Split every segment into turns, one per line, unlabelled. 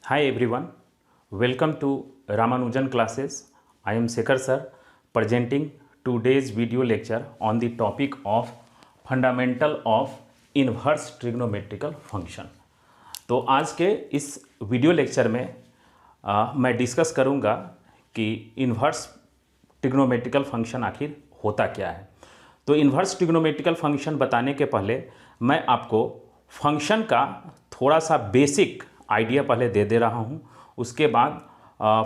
Hi everyone, welcome to Ramanujan classes. I am Shekhar sir presenting today's video lecture on the topic of fundamental of inverse trigonometrical function. तो आज के इस video lecture में मैं discuss करूंगा कि inverse trigonometrical function आखिर होता क्या है। तो इन्वर्स ट्रिग्नोमेट्रिकल फंक्शन बताने के पहले मैं आपको फंक्शन का थोड़ा सा बेसिक आइडिया पहले दे रहा हूँ। उसके बाद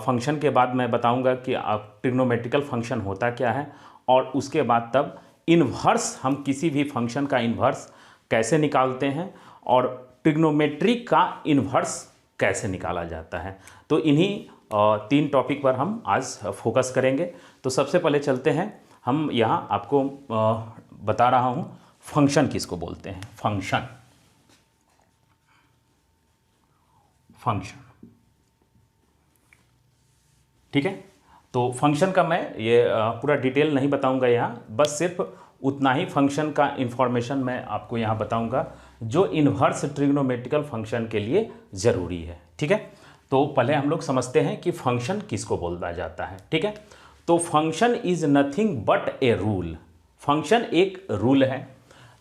फंक्शन के बाद मैं बताऊँगा कि ट्रिग्नोमेट्रिकल फंक्शन होता क्या है, और उसके बाद तब इन्वर्स हम किसी भी फंक्शन का इन्वर्स कैसे निकालते हैं और ट्रिग्नोमेट्री का इन्वर्स कैसे निकाला जाता है। तो इन्हीं तीन टॉपिक पर हम आज फोकस करेंगे। तो सबसे पहले चलते हैं, हम यहाँ आपको बता रहा हूँ फंक्शन किसको बोलते हैं। फंक्शन ठीक है। तो फंक्शन का मैं ये पूरा डिटेल नहीं बताऊंगा यहाँ, बस सिर्फ उतना ही फंक्शन का इंफॉर्मेशन मैं आपको यहाँ बताऊंगा जो इन्वर्स ट्रिग्नोमेट्रिकल फंक्शन के लिए ज़रूरी है। ठीक है। तो पहले हम लोग समझते हैं कि फंक्शन किसको बोला जाता है। ठीक है। तो function is nothing but a rule. Function एक रूल है।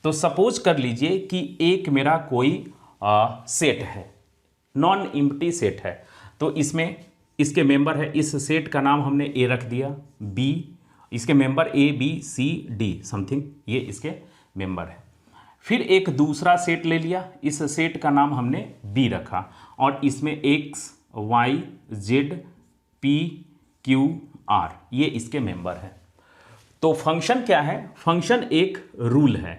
तो सपोज कर लीजिए कि एक मेरा कोई सेट है, नॉन एम्प्टी सेट है। तो इसमें इसके मेंबर है, इस सेट का नाम हमने ए रख दिया, बी, इसके member A B C D something, ये इसके मेंबर है। फिर एक दूसरा सेट ले लिया, इस सेट का नाम हमने बी रखा, और इसमें X Y Z P Q R ये इसके मेंबर है। तो फंक्शन क्या है? फंक्शन एक रूल है।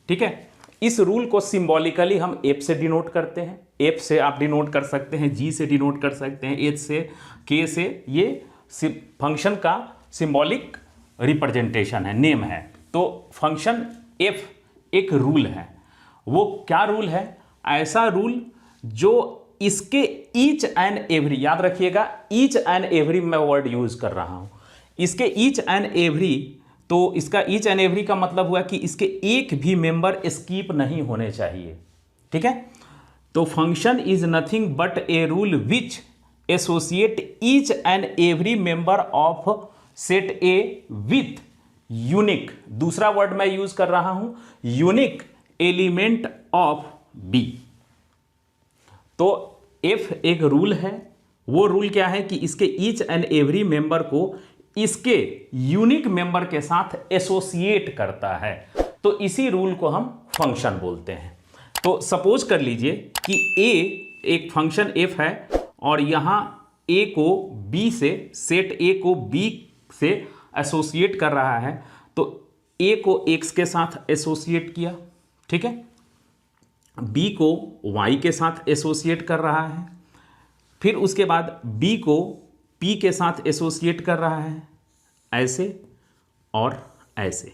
ठीक है। इस रूल को सिंबॉलिकली हम एफ से डिनोट करते हैं। एफ से आप डिनोट कर सकते हैं, जी से डिनोट कर सकते हैं, एच से, के से। ये फंक्शन का सिंबॉलिक रिप्रेजेंटेशन है, नेम है। तो फंक्शन एफ एक रूल है। वो क्या रूल है? ऐसा रूल जो इसके ईच एंड एवरी, याद रखिएगा ईच एंड एवरी मैं वर्ड यूज कर रहा हूं, इसके ईच एंड एवरी। तो इसका ईच एंड एवरी का मतलब हुआ कि इसके एक भी मेंबर स्किप नहीं होने चाहिए। ठीक है। तो function is nothing but a rule which associate each and every member of set A with unique, दूसरा वर्ड मैं यूज कर रहा हूं, यूनिक एलिमेंट ऑफ बी। तो एफ एक रूल है। वो रूल क्या है कि इसके ईच एंड एवरी मेंबर को इसके यूनिक मेंबर के साथ एसोसिएट करता है। तो इसी रूल को हम फंक्शन बोलते हैं। तो सपोज कर लीजिए कि ए एक फंक्शन एफ है, और यहां ए को बी से, सेट ए को बी से एसोसिएट कर रहा है। तो ए को एक्स के साथ एसोसिएट किया, ठीक है, बी को वाई के साथ एसोसिएट कर रहा है, फिर उसके बाद बी को पी के साथ एसोसिएट कर रहा है, ऐसे और ऐसे।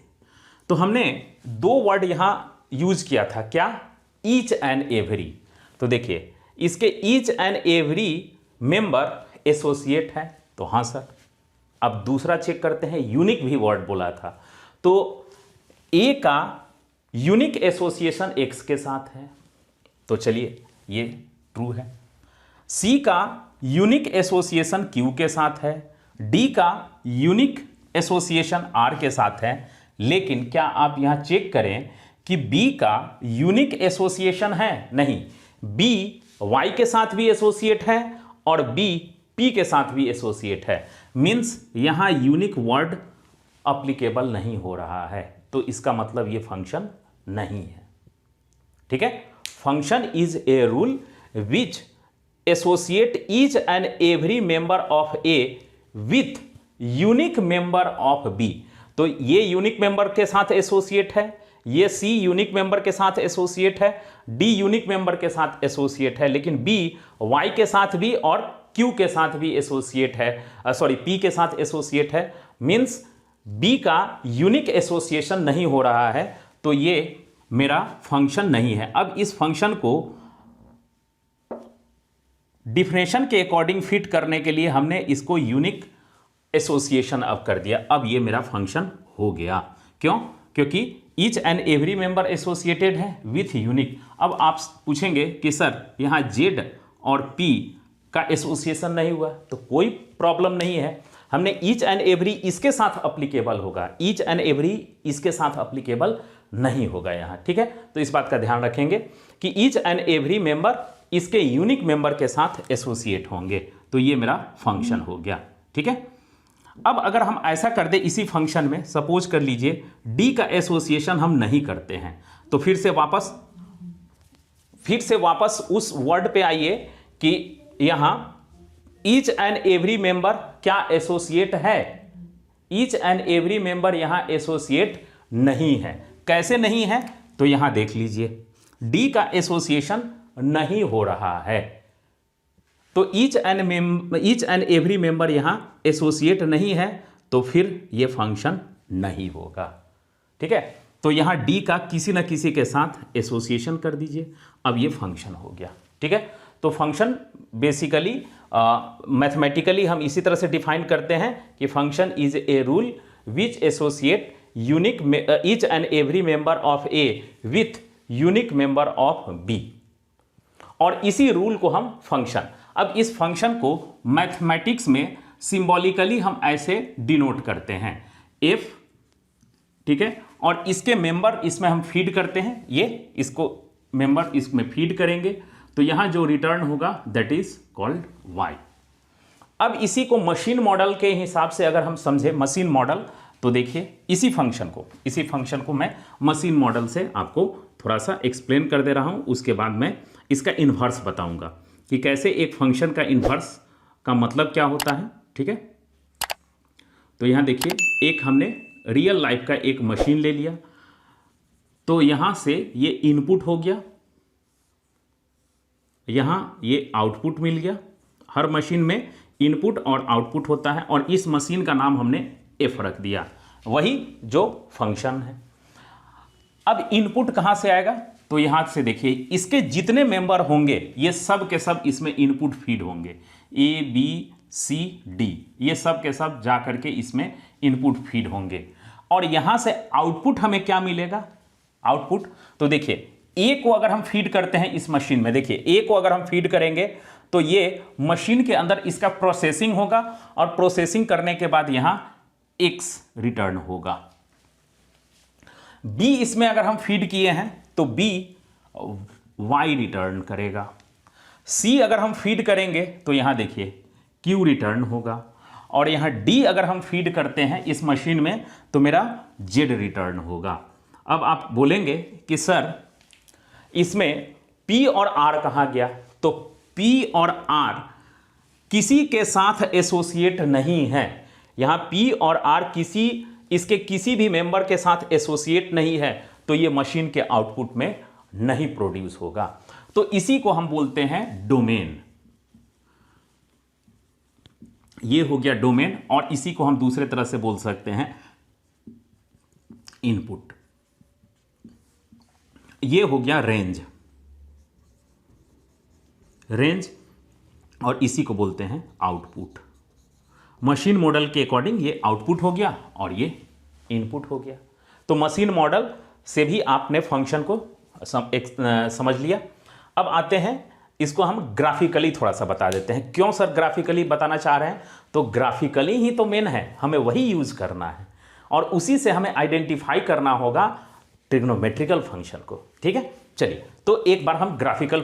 तो हमने दो वर्ड यहां यूज किया था, क्या? Each and every. तो देखिए इसके each and every member associate है, तो हां सर। अब दूसरा चेक करते हैं, यूनिक भी वर्ड बोला था। तो ए का यूनिक एसोसिएशन एक्स के साथ है, तो चलिए ये ट्रू है। सी का यूनिक एसोसिएशन क्यू के साथ है, डी का यूनिक एसोसिएशन आर के साथ है। लेकिन क्या आप यहां चेक करें कि बी का यूनिक एसोसिएशन है? नहीं, बी वाई के साथ भी एसोसिएट है और बी पी के साथ भी एसोसिएट है। मींस यहां यूनिक वर्ड अप्लीकेबल नहीं हो रहा है, तो इसका मतलब ये फंक्शन नहीं है। ठीक है। Function is a rule which associate each and every member of A with unique member of B. तो ये यूनिक मेंबर के साथ एसोसिएट है, ये सी यूनिक मेंबर के साथ एसोसिएट है, डी यूनिक मेंबर के साथ एसोसिएट है, लेकिन बी वाई के साथ भी और क्यू के साथ भी एसोसिएट है, पी के साथ एसोसिएट है। मींस बी का यूनिक एसोसिएशन नहीं हो रहा है, तो ये मेरा फंक्शन नहीं है। अब इस फंक्शन को डिफिनेशन के अकॉर्डिंग फिट करने के लिए हमने इसको यूनिक एसोसिएशन अब कर दिया। अब ये मेरा फंक्शन हो गया। क्यों? क्योंकि each and every member associated है विथ यूनिक। अब आप पूछेंगे कि सर यहाँ जेड और पी का एसोसिएशन नहीं हुआ तो कोई प्रॉब्लम नहीं है। हमने ईच एंड एवरी इसके साथ अप्लीकेबल होगा, ईच एंड एवरी इसके साथ अप्लीकेबल नहीं होगा यहाँ, ठीक है। तो इस बात का ध्यान रखेंगे कि ईच एंड एवरी मेंबर इसके यूनिक मेंबर के साथ एसोसिएट होंगे। तो ये मेरा फंक्शन हो गया, ठीक है। अब अगर हम ऐसा कर दे इसी फंक्शन में, सपोज कर लीजिए डी का एसोसिएशन हम नहीं करते हैं, तो फिर से वापस उस वर्ड पे आइए कि यहां ईच एंड एवरी मेंबर क्या एसोसिएट है। ईच एंड एवरी मेंबर यहां एसोसिएट नहीं है। कैसे नहीं है, तो यहां देख लीजिए डी का एसोसिएशन नहीं हो रहा है, तो ईच एंड एवरी मेंबर यहां एसोसिएट नहीं है, तो फिर यह फंक्शन नहीं होगा, ठीक है। तो यहां डी का किसी ना किसी के साथ एसोसिएशन कर दीजिए, अब ये फंक्शन हो गया, ठीक है। तो फंक्शन बेसिकली मैथमेटिकली हम इसी तरह से डिफाइन करते हैं कि function is a rule which associate unique each and every member of A with unique member of B, और इसी रूल को हम फंक्शन, अब इस फंक्शन को मैथमेटिक्स में सिंबॉलिकली हम ऐसे डिनोट करते हैं एफ, ठीक है, और इसके मेंबर इसमें हम फीड करते हैं, ये इसको मेंबर इसमें फीड करेंगे, तो यहां जो रिटर्न होगा दैट इज कॉल्ड वाई। अब इसी को मशीन मॉडल के हिसाब से अगर हम समझे मशीन मॉडल, तो देखिए इसी फंक्शन को मैं मशीन मॉडल से आपको थोड़ा सा एक्सप्लेन कर दे रहा हूं, उसके बाद मैं इसका इन्वर्स बताऊंगा कि कैसे एक फंक्शन का इन्वर्स का मतलब क्या होता है, ठीक है। तो यहां देखिए एक हमने रियल लाइफ का एक मशीन ले लिया, तो यहां से ये इनपुट हो गया, यहां ये आउटपुट मिल गया। हर मशीन में इनपुट और आउटपुट होता है, और इस मशीन का नाम हमने एफ रख दिया, वही जो फंक्शन है। अब इनपुट कहां से आएगा, तो यहां से देखिए इसके जितने मेंबर होंगे ये सब के सब इसमें इनपुट फीड होंगे, ए बी सी डी, ये सब के सब जा करके इसमें इनपुट फीड होंगे, और यहां से आउटपुट हमें क्या मिलेगा, आउटपुट। तो देखिए ए को अगर हम फीड करते हैं इस मशीन में, देखिए ए को अगर हम फीड करेंगे तो ये मशीन के अंदर इसका प्रोसेसिंग होगा, और प्रोसेसिंग करने के बाद यहां एक्स रिटर्न होगा। बी इसमें अगर हम फीड किए हैं तो बी वाई रिटर्न करेगा। सी अगर हम फीड करेंगे तो यहां देखिए क्यू रिटर्न होगा, और यहां डी अगर हम फीड करते हैं इस मशीन में तो मेरा जेड रिटर्न होगा। अब आप बोलेंगे कि सर इसमें P और R कहाँ गया, तो P और R किसी के साथ एसोसिएट नहीं है। यहां P और R इसके किसी भी मेंबर के साथ एसोसिएट नहीं है, तो ये मशीन के आउटपुट में नहीं प्रोड्यूस होगा। तो इसी को हम बोलते हैं डोमेन, ये हो गया डोमेन, और इसी को हम दूसरे तरह से बोल सकते हैं इनपुट। ये हो गया रेंज, और इसी को बोलते हैं आउटपुट। मशीन मॉडल के अकॉर्डिंग ये आउटपुट हो गया और ये इनपुट हो गया। तो मशीन मॉडल से भी आपने फंक्शन को समझ लिया। अब आते हैं इसको हम ग्राफिकली थोड़ा सा बता देते हैं। क्यों सर ग्राफिकली बताना चाह रहे हैं, तो ग्राफिकली ही तो मेन है, हमें वही यूज करना है, और उसी से हमें आइडेंटिफाई करना होगा ट्रिग्नोमेट्रिकल फंक्शन को, ठीक है। चलिए तो एक बार हम ग्राफिकली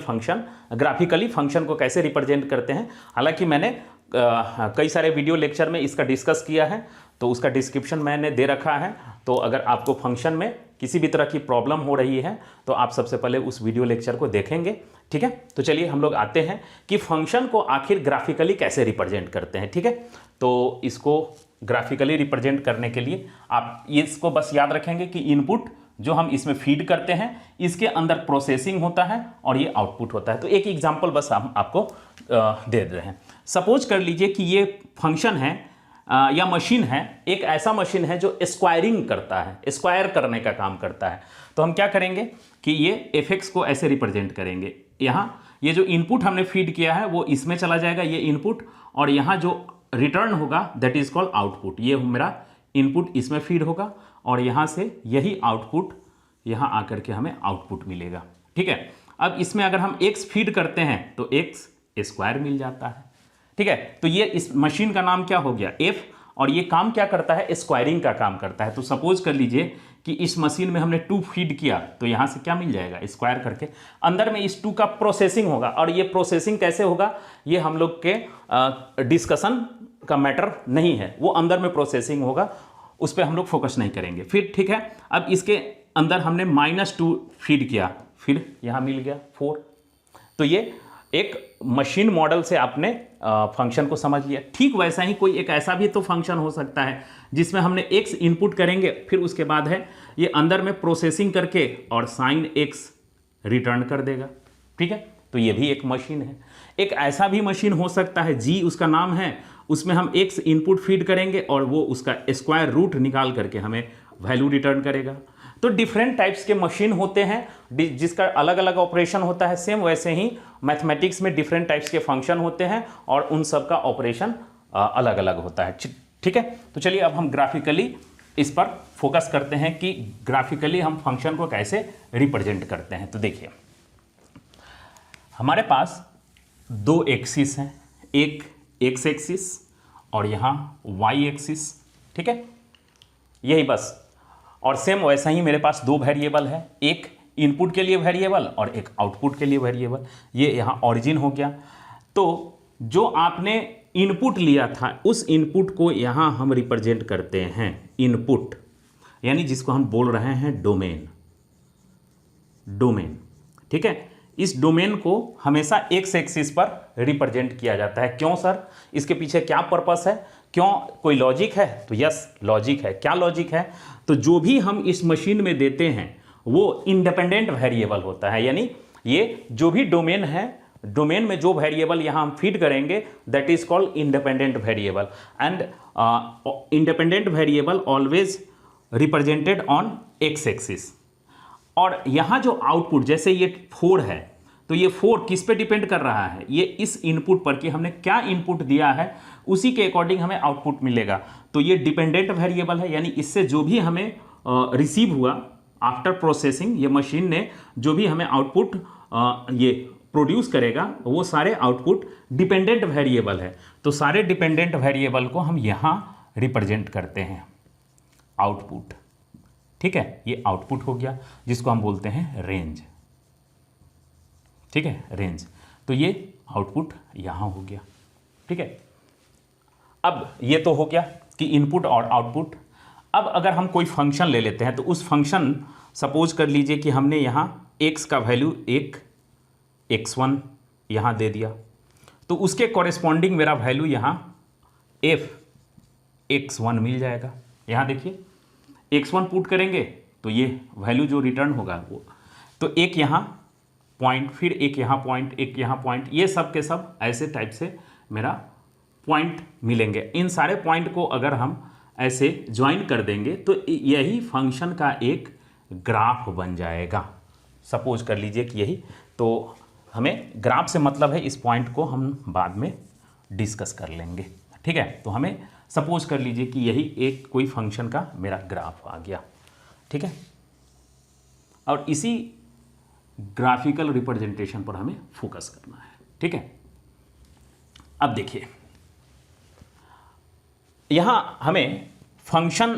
फंक्शन को कैसे रिप्रेजेंट करते हैं, हालांकि मैंने कई सारे वीडियो लेक्चर में इसका डिस्कस किया है, तो उसका डिस्क्रिप्शन मैंने दे रखा है। तो अगर आपको फंक्शन में किसी भी तरह की प्रॉब्लम हो रही है तो आप सबसे पहले उस वीडियो लेक्चर को देखेंगे, ठीक है। तो चलिए हम लोग आते हैं कि फंक्शन को आखिर ग्राफिकली कैसे रिप्रेजेंट करते हैं, ठीक है। तो इसको ग्राफिकली रिप्रेजेंट करने के लिए आप इसको बस याद रखेंगे कि इनपुट जो हम इसमें फीड करते हैं इसके अंदर प्रोसेसिंग होता है और ये आउटपुट होता है। तो एक एग्जांपल बस हम आपको दे रहे हैं। सपोज कर लीजिए कि ये फंक्शन है या मशीन है, एक ऐसा मशीन है जो स्क्वायरिंग करता है, स्क्वायर करने का काम करता है। तो हम क्या करेंगे कि ये fx को ऐसे रिप्रेजेंट करेंगे, यहाँ ये जो इनपुट हमने फीड किया है वो इसमें चला जाएगा, ये इनपुट, और यहाँ जो रिटर्न होगा दैट इज कॉल्ड आउटपुट। ये मेरा इनपुट इसमें फीड होगा और यहाँ से यही आउटपुट यहाँ आकर के हमें आउटपुट मिलेगा, ठीक है। अब इसमें अगर हम x फीड करते हैं तो x स्क्वायर मिल जाता है। ठीक है, तो ये इस मशीन का नाम क्या हो गया, एफ, और ये काम क्या करता है, स्क्वायरिंग का काम करता है। तो सपोज कर लीजिए कि इस मशीन में हमने 2 फीड किया, तो यहाँ से क्या मिल जाएगा, स्क्वायर करके अंदर में इस 2 का प्रोसेसिंग होगा। और ये प्रोसेसिंग कैसे होगा, ये हम लोग के डिस्कशन का मैटर नहीं है, वो अंदर में प्रोसेसिंग होगा, उस पर हम लोग फोकस नहीं करेंगे। फिर ठीक है, अब इसके अंदर हमने -2 फीड किया, फिर यहाँ मिल गया 4। तो ये एक मशीन मॉडल से आपने फंक्शन को समझ लिया। ठीक वैसा ही कोई एक ऐसा भी तो फंक्शन हो सकता है जिसमें हमने x इनपुट करेंगे, फिर उसके बाद है ये अंदर में प्रोसेसिंग करके और साइन x रिटर्न कर देगा। ठीक है, तो ये भी एक मशीन है। एक ऐसा भी मशीन हो सकता है, जी उसका नाम है, उसमें हम x इनपुट फीड करेंगे और वो उसका स्क्वायर रूट निकाल करके हमें वैल्यू रिटर्न करेगा। तो डिफरेंट टाइप्स के मशीन होते हैं जिसका अलग अलग ऑपरेशन होता है। सेम वैसे ही मैथमेटिक्स में डिफरेंट टाइप्स के फंक्शन होते हैं और उन सब का ऑपरेशन अलग अलग होता है। ठीक है, तो चलिए अब हम ग्राफिकली इस पर फोकस करते हैं कि ग्राफिकली हम फंक्शन को कैसे रिप्रेजेंट करते हैं। तो देखिए, हमारे पास 2 एक्सिस हैं, एक एक्स एक्सिस और यहाँ वाई एक्सिस। ठीक है, यही बस। और सेम वैसा ही मेरे पास 2 वेरिएबल है, एक इनपुट के लिए वेरिएबल और एक आउटपुट के लिए वेरिएबल। ये यहाँ ऑरिजिन हो गया। तो जो आपने इनपुट लिया था उस इनपुट को यहाँ हम रिप्रेजेंट करते हैं इनपुट, यानी जिसको हम बोल रहे हैं डोमेन। डोमेन, ठीक है, इस डोमेन को हमेशा एक्स एक्सिस पर रिप्रेजेंट किया जाता है। क्यों सर, इसके पीछे क्या पर्पस है, क्यों, कोई लॉजिक है? तो यस, लॉजिक है। क्या लॉजिक है? तो जो भी हम इस मशीन में देते हैं वो इंडिपेंडेंट वेरिएबल होता है, यानी ये जो भी डोमेन है, डोमेन में जो वेरिएबल यहाँ हम फीड करेंगे that is called independent variable. And independent variable always represented on x axis. और यहाँ जो आउटपुट, जैसे ये 4 है, तो ये 4 किस पे डिपेंड कर रहा है, ये इस इनपुट पर कि हमने क्या इनपुट दिया है उसी के अकॉर्डिंग हमें आउटपुट मिलेगा। तो ये डिपेंडेंट वेरिएबल है, यानी इससे जो भी हमें रिसीव हुआ आफ्टर प्रोसेसिंग, ये मशीन ने जो भी हमें आउटपुट ये प्रोड्यूस करेगा वो सारे आउटपुट डिपेंडेंट वेरिएबल है। तो सारे डिपेंडेंट वेरिएबल को हम यहाँ रिप्रेजेंट करते हैं आउटपुट। ठीक है, ये आउटपुट हो गया जिसको हम बोलते हैं रेंज। ठीक है, रेंज। तो ये आउटपुट यहाँ हो गया। ठीक है, अब ये तो हो गया कि इनपुट और आउटपुट। अब अगर हम कोई फंक्शन ले लेते हैं तो उस फंक्शन, सपोज कर लीजिए कि हमने यहाँ x का वैल्यू एक x1 यहाँ दे दिया, तो उसके कॉरेस्पॉन्डिंग मेरा वैल्यू यहाँ f x1 मिल जाएगा। यहाँ देखिए x1 पुट करेंगे तो ये वैल्यू जो रिटर्न होगा वो, तो एक यहाँ पॉइंट, फिर एक यहाँ पॉइंट, एक यहाँ पॉइंट, ये सब के सब ऐसे टाइप से मेरा पॉइंट मिलेंगे। इन सारे पॉइंट को अगर हम ऐसे ज्वाइन कर देंगे तो यही फंक्शन का एक ग्राफ बन जाएगा। सपोज कर लीजिए कि यही, तो हमें ग्राफ से मतलब है, इस पॉइंट को हम बाद में डिस्कस कर लेंगे। ठीक है, तो हमें सपोज कर लीजिए कि यही एक कोई फंक्शन का मेरा ग्राफ आ गया। ठीक है, और इसी ग्राफिकल रिप्रेजेंटेशन पर हमें फोकस करना है। ठीक है, अब देखिए यहाँ हमें फंक्शन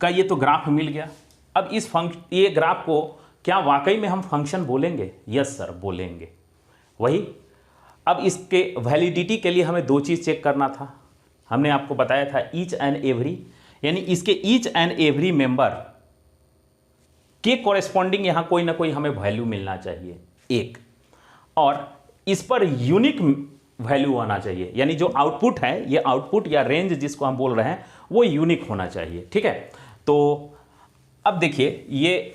का ये तो ग्राफ मिल गया। अब इस ये ग्राफ को क्या वाकई में हम फंक्शन बोलेंगे? यस सर, बोलेंगे। वही, अब इसके वैलिडिटी के लिए हमें 2 चीज़ चेक करना था। हमने आपको बताया था ईच एंड एवरी, यानी इसके ईच एंड एवरी मेंबर के कॉरेस्पॉन्डिंग यहाँ कोई ना कोई हमें वैल्यू मिलना चाहिए एक, और इस पर यूनिक वैल्यू आना चाहिए, यानी जो आउटपुट है, ये आउटपुट या रेंज जिसको हम बोल रहे हैं वो यूनिक होना चाहिए। ठीक है, तो अब देखिए ये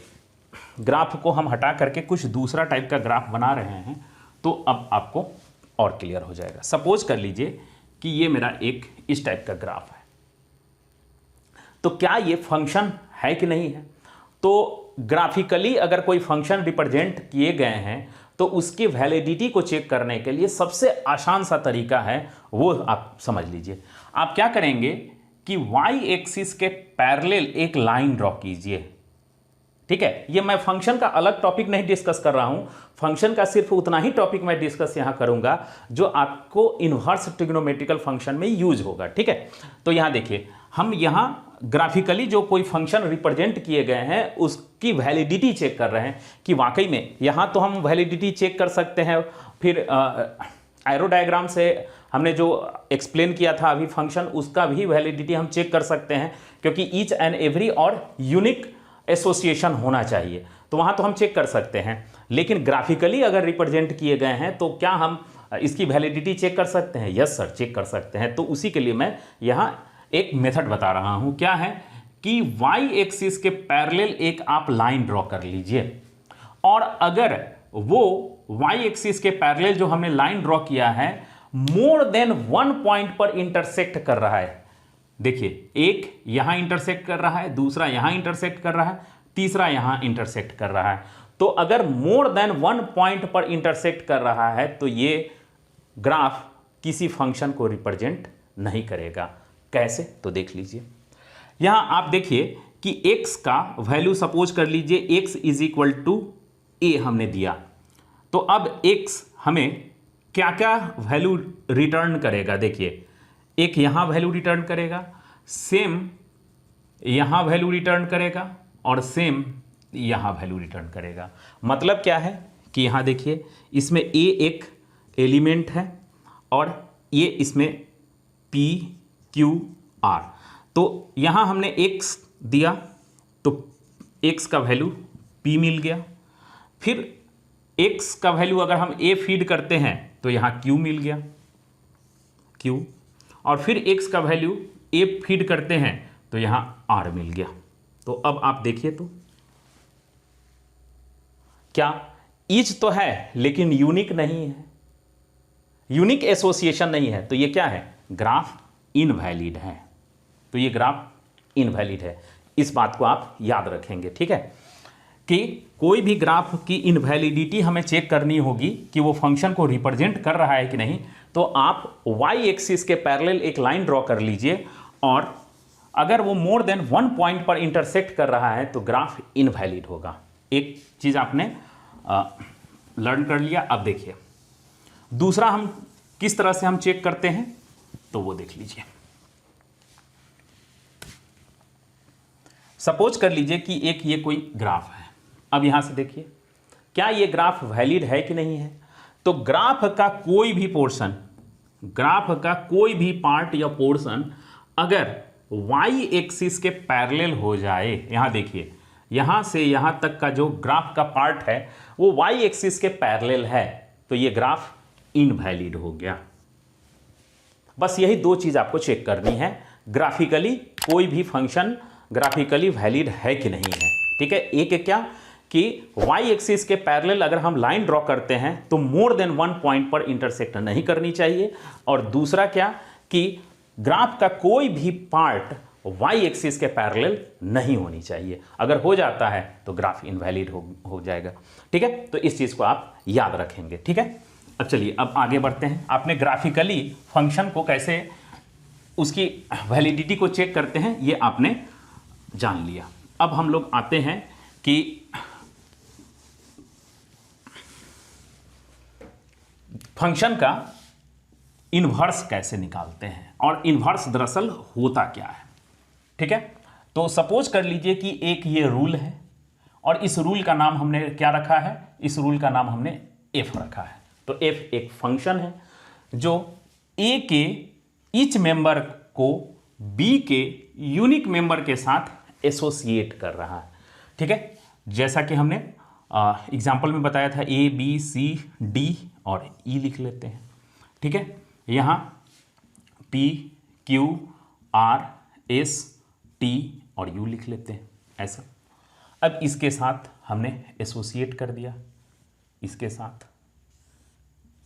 ग्राफ को हम हटा करके कुछ दूसरा टाइप का ग्राफ बना रहे हैं, तो अब आपको और क्लियर हो जाएगा। सपोज कर लीजिए कि ये मेरा एक इस टाइप का ग्राफ है, तो क्या ये फंक्शन है कि नहीं है? तो ग्राफिकली अगर कोई फंक्शन रिप्रेजेंट किए गए हैं तो उसकी वैलिडिटी को चेक करने के लिए सबसे आसान सा तरीका है, वो आप समझ लीजिए। आप क्या करेंगे कि y एक्सिस के पैरेलल एक लाइन ड्रॉ कीजिए। ठीक है, ये मैं फंक्शन का अलग टॉपिक नहीं डिस्कस कर रहा हूं, फंक्शन का सिर्फ उतना ही टॉपिक मैं डिस्कस यहां करूंगा जो आपको इन्वर्स ट्रिग्नोमेट्रिकल फंक्शन में यूज होगा। ठीक है, तो यहां देखिए, हम यहां ग्राफिकली जो कोई फंक्शन रिप्रेजेंट किए गए हैं उसकी वैलिडिटी चेक कर रहे हैं कि वाकई में, यहां तो हम वैलिडिटी चेक कर सकते हैं, फिर एरो डायग्राम से हमने जो एक्सप्लेन किया था अभी फंक्शन, उसका भी वैलिडिटी हम चेक कर सकते हैं, क्योंकि ईच एंड एवरी और यूनिक एसोसिएशन होना चाहिए, तो वहाँ तो हम चेक कर सकते हैं। लेकिन ग्राफिकली अगर रिप्रेजेंट किए गए हैं तो क्या हम इसकी वैलिडिटी चेक कर सकते हैं? यस सर, चेक कर सकते हैं। तो उसी के लिए मैं यहाँ एक मेथड बता रहा हूँ, क्या है कि वाई एक्सिस के पैरेलल एक आप लाइन ड्रॉ कर लीजिए, और अगर वो वाई एक्सिस के पैरेलल जो हमने लाइन ड्रॉ किया है मोर देन 1 पॉइंट पर इंटरसेक्ट कर रहा है, देखिए एक यहां इंटरसेक्ट कर रहा है, दूसरा यहां इंटरसेक्ट कर रहा है, तीसरा यहां इंटरसेक्ट कर रहा है, तो अगर मोर देन 1 पॉइंट पर इंटरसेक्ट कर रहा है तो ये ग्राफ किसी फंक्शन को रिप्रेजेंट नहीं करेगा। कैसे? तो देख लीजिए, यहां आप देखिए कि x का वैल्यू सपोज कर लीजिए x is equal to a हमने दिया, तो अब x हमें क्या क्या वैल्यू रिटर्न करेगा? देखिए, एक यहां वैल्यू रिटर्न करेगा, सेम यहां वैल्यू रिटर्न करेगा, और सेम यहां वैल्यू रिटर्न करेगा। मतलब क्या है कि यहां देखिए, इसमें a एक एलिमेंट है और ये इसमें p q r, तो यहां हमने x दिया तो x का वैल्यू p मिल गया, फिर x का वैल्यू अगर हम a फीड करते हैं तो यहां q मिल गया q, और फिर x का वैल्यू a फीड करते हैं तो यहां r मिल गया। तो अब आप देखिए, तो क्या ईच तो है लेकिन यूनिक नहीं है, यूनिक एसोसिएशन नहीं है, तो ये क्या है? ग्राफ इनवैलिड है। तो ये ग्राफ इनवैलिड है, इस बात को आप याद रखेंगे। ठीक है, कि कोई भी ग्राफ की इनवैलिडिटी हमें चेक करनी होगी कि वो फंक्शन को रिप्रेजेंट कर रहा है कि नहीं, तो आप वाई एक्सिस के पैरेलल एक लाइन ड्रॉ कर लीजिए, और अगर वो मोर देन 1 पॉइंट पर इंटरसेक्ट कर रहा है तो ग्राफ इनवैलिड होगा। एक चीज आपने लर्न कर लिया। अब देखिए दूसरा हम किस तरह से हम चेक करते हैं, तो वो देख लीजिए। सपोज कर लीजिए कि एक ये कोई ग्राफ है, अब यहां से देखिए क्या ये ग्राफ वैलिड है कि नहीं है। तो ग्राफ का कोई भी पोर्शन, ग्राफ का कोई भी पार्ट या पोर्शन अगर वाई एक्सिस के पैरेलल हो जाए, यहां देखिए यहां से यहां तक का जो ग्राफ का पार्ट है वो वाई एक्सिस के पैरेलल है, तो ये ग्राफ इनवैलिड हो गया। बस यही दो चीज आपको चेक करनी है, ग्राफिकली कोई भी फंक्शन ग्राफिकली वैलिड है कि नहीं है। ठीक है, एक क्या कि वाई एक्सिस के पैरेलल अगर हम लाइन ड्रॉ करते हैं तो मोर देन 1 पॉइंट पर इंटरसेक्ट नहीं करनी चाहिए, और दूसरा क्या कि ग्राफ का कोई भी पार्ट वाई एक्सिस के पैरेलल नहीं होनी चाहिए, अगर हो जाता है तो ग्राफ इनवैलिड हो जाएगा। ठीक है, तो इस चीज को आप याद रखेंगे। ठीक है, अब चलिए अब आगे बढ़ते हैं। आपने ग्राफिकली फंक्शन को कैसे उसकी वैलिडिटी को चेक करते हैं ये आपने जान लिया। अब हम लोग आते हैं कि फंक्शन का इन्वर्स कैसे निकालते हैं, और इन्वर्स दरअसल होता क्या है। ठीक है, तो सपोज कर लीजिए कि एक ये रूल है, और इस रूल का नाम हमने क्या रखा है? इस रूल का नाम हमने एफ रखा है। तो एफ एक फंक्शन है जो ए के ईच मेंबर को बी के यूनिक मेंबर के साथ एसोसिएट कर रहा है। ठीक है, जैसा कि हमने एग्जाम्पल में बताया था, ए बी सी डी और ई लिख लेते हैं। ठीक है, यहाँ P Q R S T और यू लिख लेते हैं ऐसा। अब इसके साथ हमने एसोसिएट कर दिया, इसके साथ,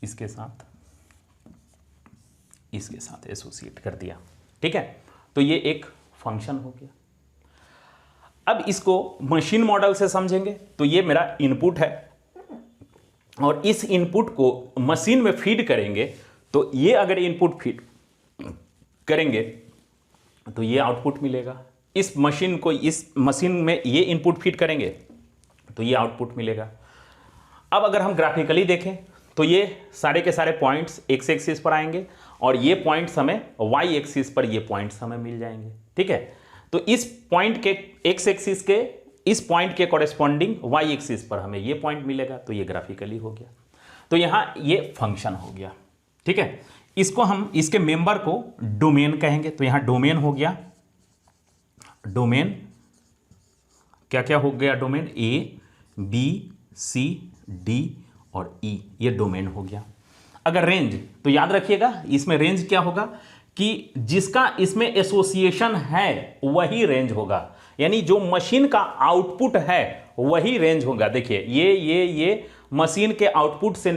इसके साथ, इसके साथ एसोसिएट कर दिया। ठीक है, तो ये एक फंक्शन हो गया। अब इसको मशीन मॉडल से समझेंगे, तो ये मेरा इनपुट है और इस इनपुट को मशीन में फीड करेंगे, तो ये अगर इनपुट फीड करेंगे तो ये आउटपुट मिलेगा। इस मशीन को, इस मशीन में ये इनपुट फीड करेंगे तो ये आउटपुट मिलेगा। अब अगर हम ग्राफिकली देखें तो ये सारे के सारे पॉइंट्स एक्स एक्सिस पर आएंगे और ये पॉइंट्स हमें वाई एक्सिस पर ये पॉइंट्स हमें मिल जाएंगे। ठीक है, तो इस पॉइंट के एक्स एक्सिस के इस पॉइंट के कॉरेस्पॉन्डिंग वाई एक्सिस पर हमें ये पॉइंट मिलेगा, तो ये ग्राफिकली हो गया। तो यहां ये फंक्शन हो गया। ठीक है, इसको हम इसके मेंबर को डोमेन कहेंगे। तो यहां डोमेन हो गया, डोमेन क्या क्या हो गया, domain A B C D और ई, ये डोमेन हो गया। अगर रेंज, तो याद रखिएगा इसमें रेंज क्या होगा कि जिसका इसमें एसोसिएशन है वही रेंज होगा, यानी जो मशीन का आउटपुट है वही रेंज होगा। देखिए ये मशीन के आउटपुट से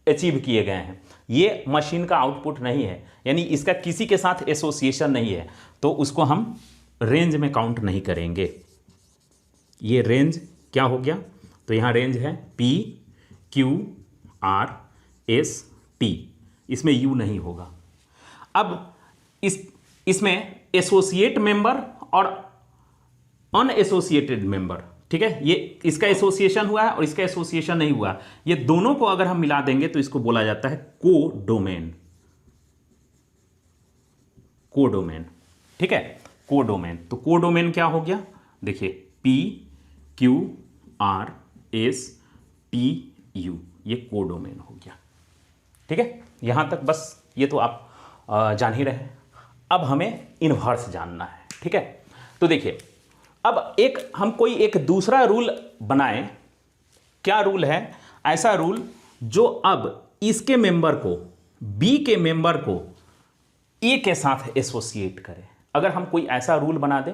अचीव किए गए हैं, ये मशीन का आउटपुट नहीं है, यानी इसका किसी के साथ एसोसिएशन नहीं है, तो उसको हम रेंज में काउंट नहीं करेंगे। ये रेंज क्या हो गया, तो यहां रेंज है P Q R S T, इसमें यू नहीं होगा। अब इसमें एसोसिएट मेंबर और अनएसोसिएटेड मेंबर, ठीक है, ये इसका एसोसिएशन हुआ है और इसका एसोसिएशन नहीं हुआ, ये दोनों को अगर हम मिला देंगे तो इसको बोला जाता है कोडोमेन। कोडोमेन, ठीक है, कोडोमेन। तो कोडोमेन क्या हो गया, देखिए P Q R S T U, ये कोडोमेन हो गया। ठीक है, यहां तक बस ये तो आप जान ही रहे। अब हमें इनवर्स जानना है। ठीक है, तो देखिए अब हम कोई एक दूसरा रूल बनाएं। क्या रूल है, ऐसा रूल जो अब इसके मेंबर को बी के मेंबर को ए के साथ एसोसिएट करे। अगर हम कोई ऐसा रूल बना दें,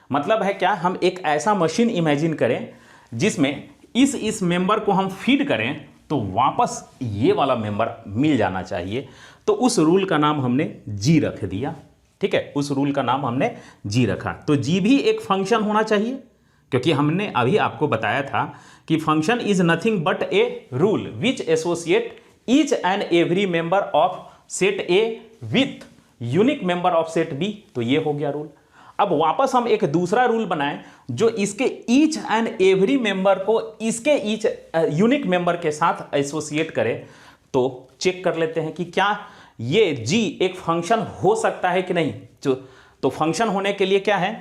मतलब है क्या, हम एक ऐसा मशीन इमेजिन करें जिसमें इस मेंबर को हम फीड करें तो वापस ये वाला मेंबर मिल जाना चाहिए, तो उस रूल का नाम हमने जी रख दिया। ठीक है, उस रूल का नाम हमने जी रखा। तो जी भी एक फंक्शन होना चाहिए, क्योंकि हमने अभी आपको बताया था कि function is nothing but a rule which associate each and every member of set A with unique member of set B. तो ये हो गया रूल। अब वापस हम एक दूसरा रूल बनाएं जो इसके ईच एंड एवरी मेंबर को इसके ईच यूनिक मेंबर के साथ एसोसिएट करे। तो चेक कर लेते हैं कि क्या ये जी एक फंक्शन हो सकता है कि नहीं। तो फंक्शन होने के लिए क्या है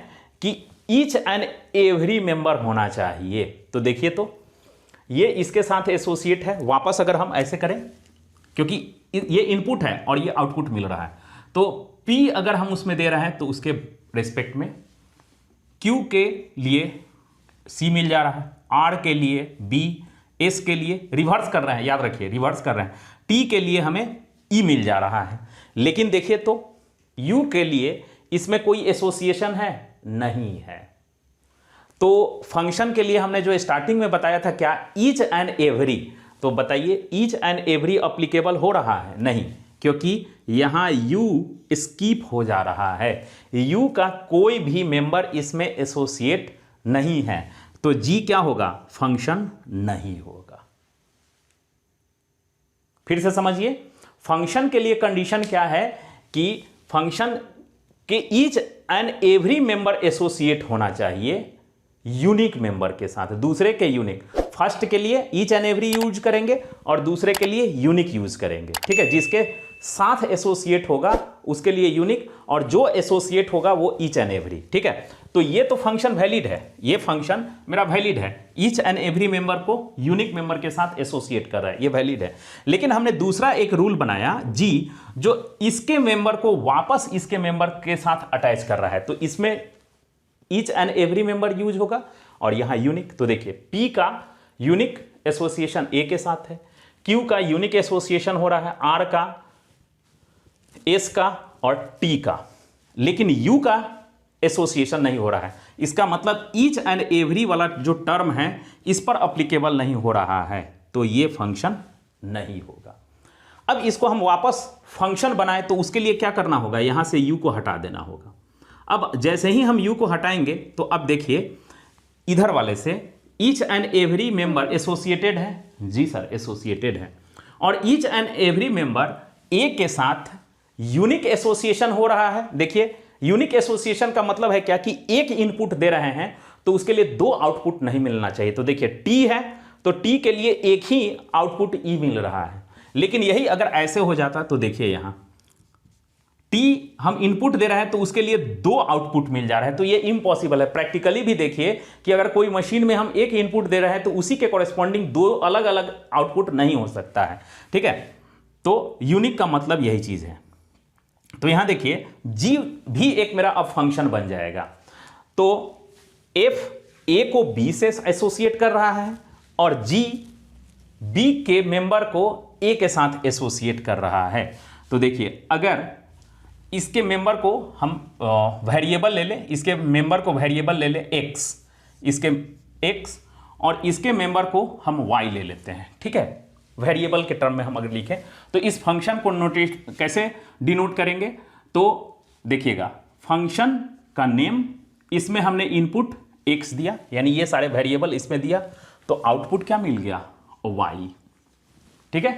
कि ईच एंड एवरी मेंबर होना चाहिए। तो देखिए, तो ये इसके साथ एसोसिएट है। वापस अगर हम ऐसे करें, क्योंकि ये इनपुट है और ये आउटपुट मिल रहा है, तो P अगर हम उसमें दे रहे हैं तो उसके रेस्पेक्ट में Q के लिए C मिल जा रहा है, R के लिए B, S के लिए रिवर्स कर रहे हैं, याद रखिए रिवर्स कर रहे हैं, T के लिए हमें E मिल जा रहा है। लेकिन देखिए तो U के लिए इसमें कोई एसोसिएशन है नहीं है। तो फंक्शन के लिए हमने जो स्टार्टिंग में बताया था क्या, ईच एंड एवरी, तो बताइए ईच एंड एवरी अप्लीकेबल हो रहा है नहीं, क्योंकि यहां U स्कीप हो जा रहा है, U का कोई भी मेंबर इसमें एसोसिएट नहीं है। तो G क्या होगा, फंक्शन नहीं होगा। फिर से समझिए, फंक्शन के लिए कंडीशन क्या है कि फंक्शन के each and every member associate होना चाहिए यूनिक मेंबर के साथ, दूसरे के यूनिक। फर्स्ट के लिए ईच एंड एवरी यूज करेंगे और दूसरे के लिए यूनिक यूज करेंगे। ठीक है, जिसके साथ एसोसिएट होगा उसके लिए यूनिक और जो एसोसिएट होगा वो ईच एंड एवरी। ठीक है, तो ये तो फंक्शन वैलिड है, ये फंक्शन मेरा वैलिड है, ईच एंड एवरी मेंबर को यूनिक मेंबर के साथ एसोसिएट कर रहा है, ये वैलिड है। लेकिन हमने दूसरा एक रूल बनाया जी, जो इसके मेंबर को वापस इसके मेंबर के साथ अटैच कर रहा है। तो इसमें each and every member use होगा और यहां यूनिक। तो देखिए P का यूनिक एसोसिएशन A के साथ है, Q का यूनिक एसोसिएशन हो रहा है R का, S का और T का, लेकिन U का एसोसिएशन नहीं हो रहा है। इसका मतलब ईच एंड एवरी वाला जो टर्म है इस पर अप्लीकेबल नहीं हो रहा है, तो ये फंक्शन नहीं होगा। अब इसको हम वापस फंक्शन बनाए तो उसके लिए क्या करना होगा, यहां से U को हटा देना होगा। अब जैसे ही हम U को हटाएंगे तो अब देखिए इधर वाले से each and every member associated है, जी सर एसोसिएटेड है, और each and every member A के साथ यूनिक एसोसिएशन हो रहा है। देखिए यूनिक एसोसिएशन का मतलब है क्या कि एक इनपुट दे रहे हैं तो उसके लिए दो आउटपुट नहीं मिलना चाहिए। तो देखिए टी है तो टी के लिए एक ही आउटपुट ई मिल रहा है, लेकिन यही अगर ऐसे हो जाता तो देखिए यहां टी हम इनपुट दे रहे हैं तो उसके लिए दो आउटपुट मिल जा रहा है, तो ये इम्पॉसिबल है। प्रैक्टिकली भी देखिए कि अगर कोई मशीन में हम एक इनपुट दे रहे हैं तो उसी के कॉरेस्पॉन्डिंग दो अलग अलग आउटपुट नहीं हो सकता है, ठीक है। तो यूनिक का मतलब यही चीज है। तो यहां देखिए जी भी एक मेरा अब फंक्शन बन जाएगा। तो एफ ए को बी से एसोसिएट कर रहा है और जी बी के मेंबर को ए के साथ एसोसिएट कर रहा है। तो देखिए अगर इसके मेंबर को हम वेरिएबल ले लें, इसके मेंबर को वेरिएबल ले लें एक्स, इसके एक्स, और इसके मेंबर को हम वाई ले लेते हैं, ठीक है। वेरिएबल के टर्म में हम अगर लिखें तो इस फंक्शन को नोटेट कैसे डिनोट करेंगे, तो देखिएगा फंक्शन का नेम, इसमें हमने इनपुट एक्स दिया, यानी ये सारे वेरिएबल इसमें दिया, तो आउटपुट क्या मिल गया, वाई, ठीक है।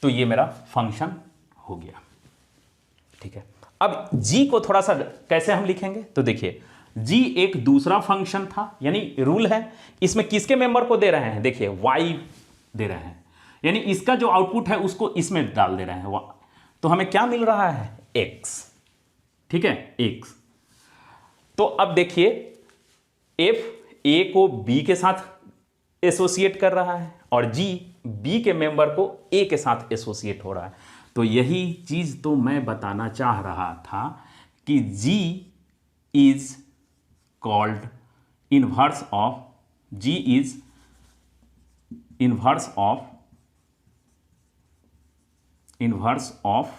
तो ये मेरा फंक्शन हो गया, ठीक है। अब जी को थोड़ा सा कैसे हम लिखेंगे, तो देखिए जी एक दूसरा फंक्शन था, यानी रूल है, इसमें किसके मेंबर को दे रहे हैं, देखिए वाई दे रहे हैं, यानी इसका जो आउटपुट है उसको इसमें डाल दे रहे हैं, तो हमें क्या मिल रहा है, एक्स, ठीक है, एक्स। तो अब देखिए एफ ए को बी के साथ एसोसिएट कर रहा है और जी बी के मेंबर को ए के साथ एसोसिएट हो रहा है। तो यही चीज तो मैं बताना चाह रहा था कि G is called inverse of, G is inverse of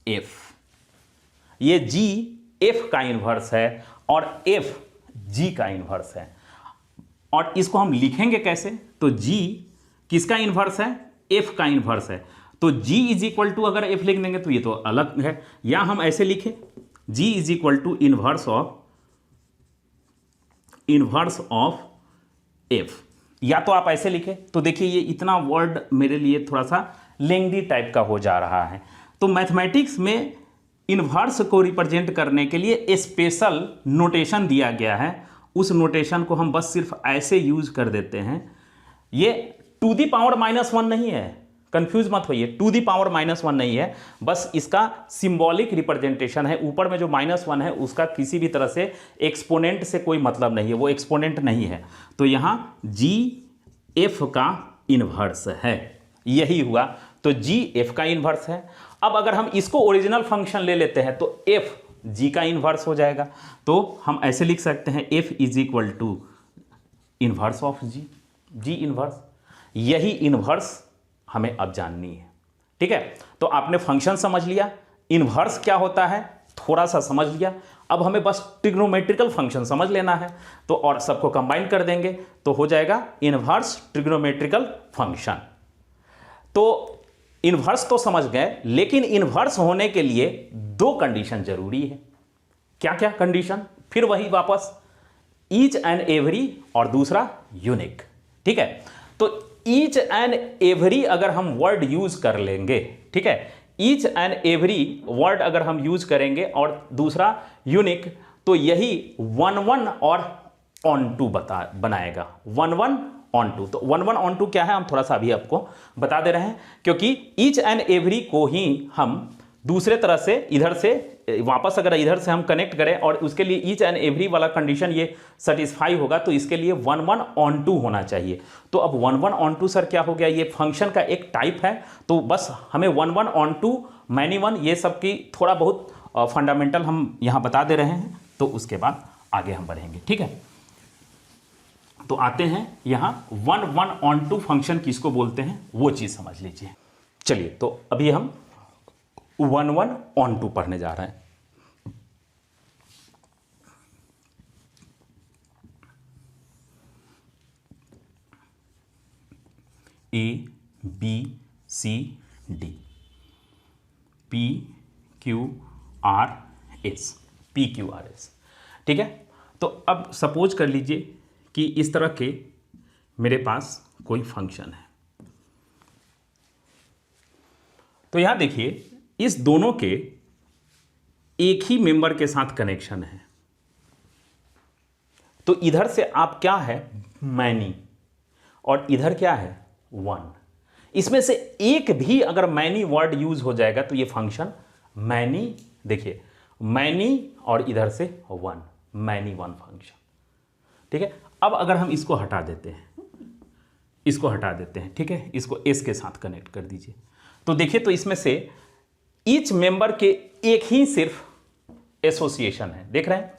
F। ये G F का इनवर्स है और F G का इनवर्स है, और इसको हम लिखेंगे कैसे, तो G किसका इनवर्स है, F का इनवर्स है। तो G इज इक्वल टू अगर F लिख देंगे तो ये तो अलग है, या हम ऐसे लिखें G is equal to inverse of F, या तो आप ऐसे लिखें। तो देखिए ये इतना वर्ड मेरे लिए थोड़ा सा लेंदी टाइप का हो जा रहा है। तो मैथमेटिक्स में इनवर्स को रिप्रेजेंट करने के लिए स्पेशल नोटेशन दिया गया है, उस नोटेशन को हम बस सिर्फ ऐसे यूज कर देते हैं। ये टू दी पावर -1 नहीं है, कंफ्यूज मत होइए, टू दी पावर -1 नहीं है, बस इसका सिंबॉलिक रिप्रेजेंटेशन है। ऊपर में जो -1 है उसका किसी भी तरह से एक्सपोनेंट से कोई मतलब नहीं है, वो एक्सपोनेंट नहीं है। तो यहां जी एफ का इनवर्स है, यही हुआ। तो जी एफ का इनवर्स है। अब अगर हम इसको ओरिजिनल फंक्शन ले लेते हैं तो एफ जी का इनवर्स हो जाएगा। तो हम ऐसे लिख सकते हैं F is equal to inverse of G, G inverse. यही इनवर्स हमें अब जाननी है, ठीक है। तो आपने फंक्शन समझ लिया, इनवर्स क्या होता है थोड़ा सा समझ लिया, अब हमें बस ट्रिग्नोमेट्रिकल फंक्शन समझ लेना है। तो और सबको कंबाइन कर देंगे तो हो जाएगा इनवर्स ट्रिग्नोमेट्रिकल फंक्शन। तो इनवर्स तो समझ गए, लेकिन इनवर्स होने के लिए दो कंडीशन जरूरी है। क्या क्या कंडीशन, फिर वही वापस ईच एंड एवरी और दूसरा यूनिक, ठीक है। तो ईच एंड एवरी अगर हम वर्ड यूज कर लेंगे, ठीक है, ईच एंड एवरी वर्ड अगर हम यूज करेंगे और दूसरा यूनिक, तो यही 1 और ऑन टू बनाएगा, 1 ऑन टू। तो 1 ऑन टू क्या है हम थोड़ा सा अभी आपको बता दे रहे हैं, क्योंकि ईच एंड एवरी को ही हम दूसरे तरह से इधर से वापस अगर इधर से हम कनेक्ट करें और उसके लिए ईच एंड एवरी वाला कंडीशन ये सेटिस्फाई होगा, तो इसके लिए 1 ऑन टू होना चाहिए। तो अब 1 ऑन टू सर क्या हो गया, ये फंक्शन का एक टाइप है, तो बस हमें 1 ऑन टू मैनी वन ये सब की थोड़ा बहुत फंडामेंटल हम यहाँ बता दे रहे हैं, तो उसके बाद आगे हम बढ़ेंगे, ठीक है। तो आते हैं यहाँ 1 ऑन टू फंक्शन किसको बोलते हैं वो चीज़ समझ लीजिए। चलिए तो अभी हम 1 ऑन टू पढ़ने जा रहे हैं। A B C D P Q R S, P Q R S, ठीक है। तो अब सपोज कर लीजिए कि इस तरह के मेरे पास कोई फंक्शन है। तो यहां देखिए इस दोनों के एक ही मेंबर के साथ कनेक्शन है, तो इधर से आप क्या है मैनी, और इधर क्या है वन। इसमें से एक भी अगर मैनी वर्ड यूज हो जाएगा तो ये फंक्शन मैनी, देखिए मैनी और इधर से वन, मैनी वन फंक्शन। ठीक है, अब अगर हम इसको हटा देते हैं, इसको हटा देते हैं, ठीक है, इसको एस के साथ कनेक्ट कर दीजिए, तो देखिए तो इसमें से ईच मेंबर के एक ही सिर्फ एसोसिएशन है, देख रहे हैं,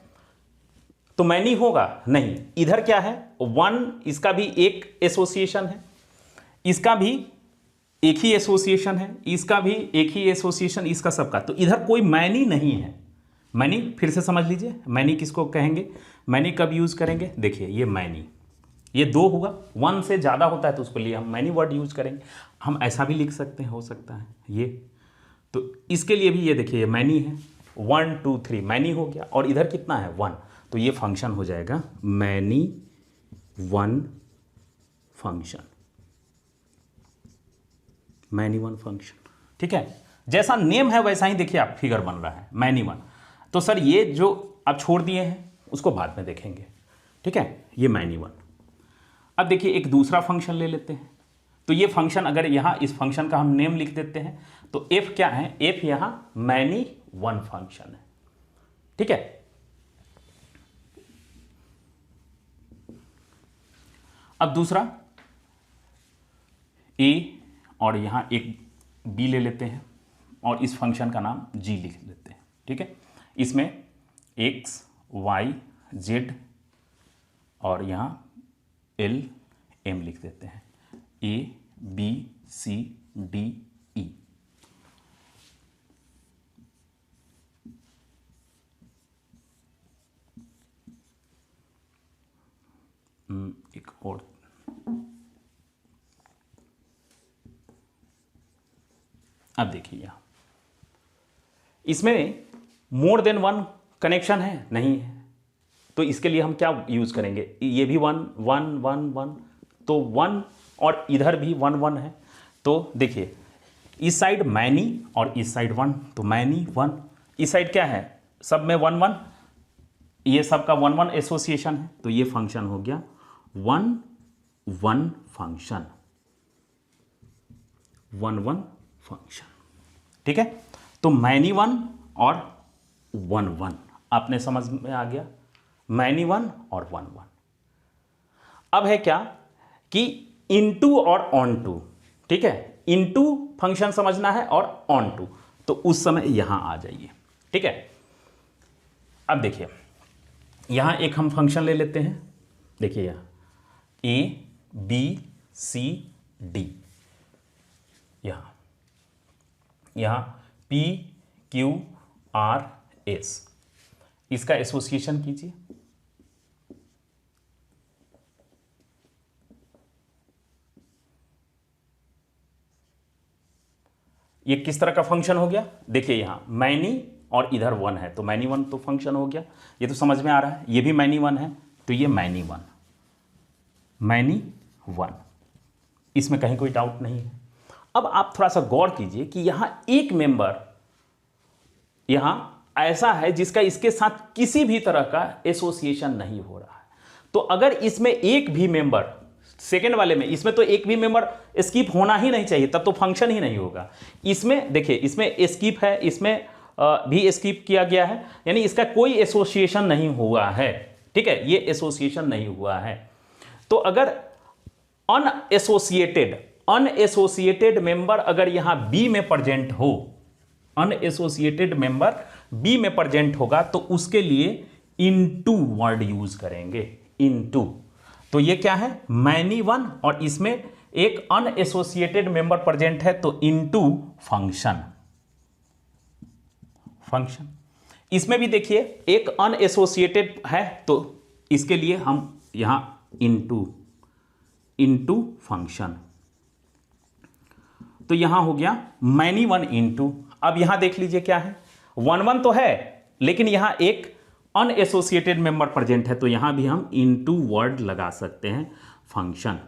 तो मैनी होगा नहीं। इधर क्या है वन, इसका भी एक एसोसिएशन है, इसका भी एक ही एसोसिएशन है, इसका भी एक ही एसोसिएशन, इसका सबका, तो इधर कोई मैनी नहीं है। मैनी फिर से समझ लीजिए, मैनी किसको कहेंगे, मैनी कब यूज करेंगे, देखिए ये मैनी, ये दो होगा, वन से ज़्यादा होता है तो उसके लिए हम मैनी वर्ड यूज करेंगे। हम ऐसा भी लिख सकते हैं, हो सकता है ये, तो इसके लिए भी ये देखिए ये मैनी है, 1 2 3 मैनी हो गया, और इधर कितना है वन, तो ये फंक्शन हो जाएगा many one function, many one function. ठीक है, जैसा नेम है वैसा ही देखिए आप फिगर बन रहा है मैनी वन। तो सर ये जो आप छोड़ दिए हैं उसको बाद में देखेंगे, ठीक है, ये मैनी वन। अब देखिए एक दूसरा फंक्शन ले लेते हैं, तो ये फंक्शन अगर यहाँ इस फंक्शन का हम नेम लिख देते हैं तो एफ क्या है, एफ यहाँ मैनी वन फंक्शन है। ठीक है, अब दूसरा ए और यहाँ एक बी ले लेते हैं और इस फंक्शन का नाम जी लिख लेते हैं। ठीक है, इसमें एक्स वाई जेड और यहाँ एल एम लिख देते हैं, ए बी सी डी ई। एक और अब देखिए यहाँ इसमें मोर देन वन कनेक्शन है नहीं है, तो इसके लिए हम क्या यूज करेंगे, ये भी वन वन वन वन, तो वन और इधर भी वन वन है, तो देखिए इस साइड मैनी और इस साइड वन, तो मैनी वन, इस साइड क्या है सब में वन वन, ये सब का वन वन एसोसिएशन है, तो ये फंक्शन हो गया one one function, one one function. ठीक है, तो मैनी वन और वन वन आपने समझ में आ गया, मैनी वन और वन वन। अब है क्या कि इनटू और ऑन टू। ठीक है, इनटू फंक्शन समझना है और ऑन टू, तो उस समय यहां आ जाइए। ठीक है, अब देखिए यहां एक हम फंक्शन ले लेते हैं, देखिए यहां ए बी सी डी, यहां पी क्यू आर एस, इसका एसोसिएशन कीजिए। ये किस तरह का फंक्शन हो गया, देखिए यहां मैनी और इधर वन है, तो मैनी वन तो फंक्शन हो गया, ये तो समझ में आ रहा है, ये भी मैनी वन है, तो ये मैनी वन, मैनी वन, इसमें कहीं कोई डाउट नहीं है। अब आप थोड़ा सा गौर कीजिए कि यहां एक मेंबर यहां ऐसा है जिसका इसके साथ किसी भी तरह का एसोसिएशन नहीं हो रहा है, तो अगर इसमें एक भी मेंबर, सेकेंड वाले में इसमें तो एक भी मेंबर स्किप होना ही नहीं चाहिए, तब तो फंक्शन ही नहीं होगा। इसमें देखिए इसमें स्किप है, इसमें भी स्किप किया गया है, यानी इसका कोई एसोसिएशन नहीं हुआ है। ठीक है, ये एसोसिएशन नहीं हुआ है, तो अगर अनएसोसिएटेड मेंबर अगर यहां बी में प्रेजेंट हो, अनएसोसिएटेड मेंबर बी में प्रेजेंट होगा, तो उसके लिए इनटू वर्ड यूज करेंगे, इनटू। तो ये क्या है मैनी वन और इसमें एक अनएसोसिएटेड मेंबर प्रेजेंट है, तो इनटू फंक्शन, फंक्शन। इसमें भी देखिए एक अनएसोसिएटेड है, तो इसके लिए हम यहां इनटू, इनटू फंक्शन, तो यहां हो गया मैनी वन इनटू। अब यहां देख लीजिए क्या है, वन वन तो है लेकिन यहां एक अनएसोसिएटेड मेंबर प्रेजेंट है, तो यहां भी हम इनटू वर्ड लगा सकते हैं, फंक्शन।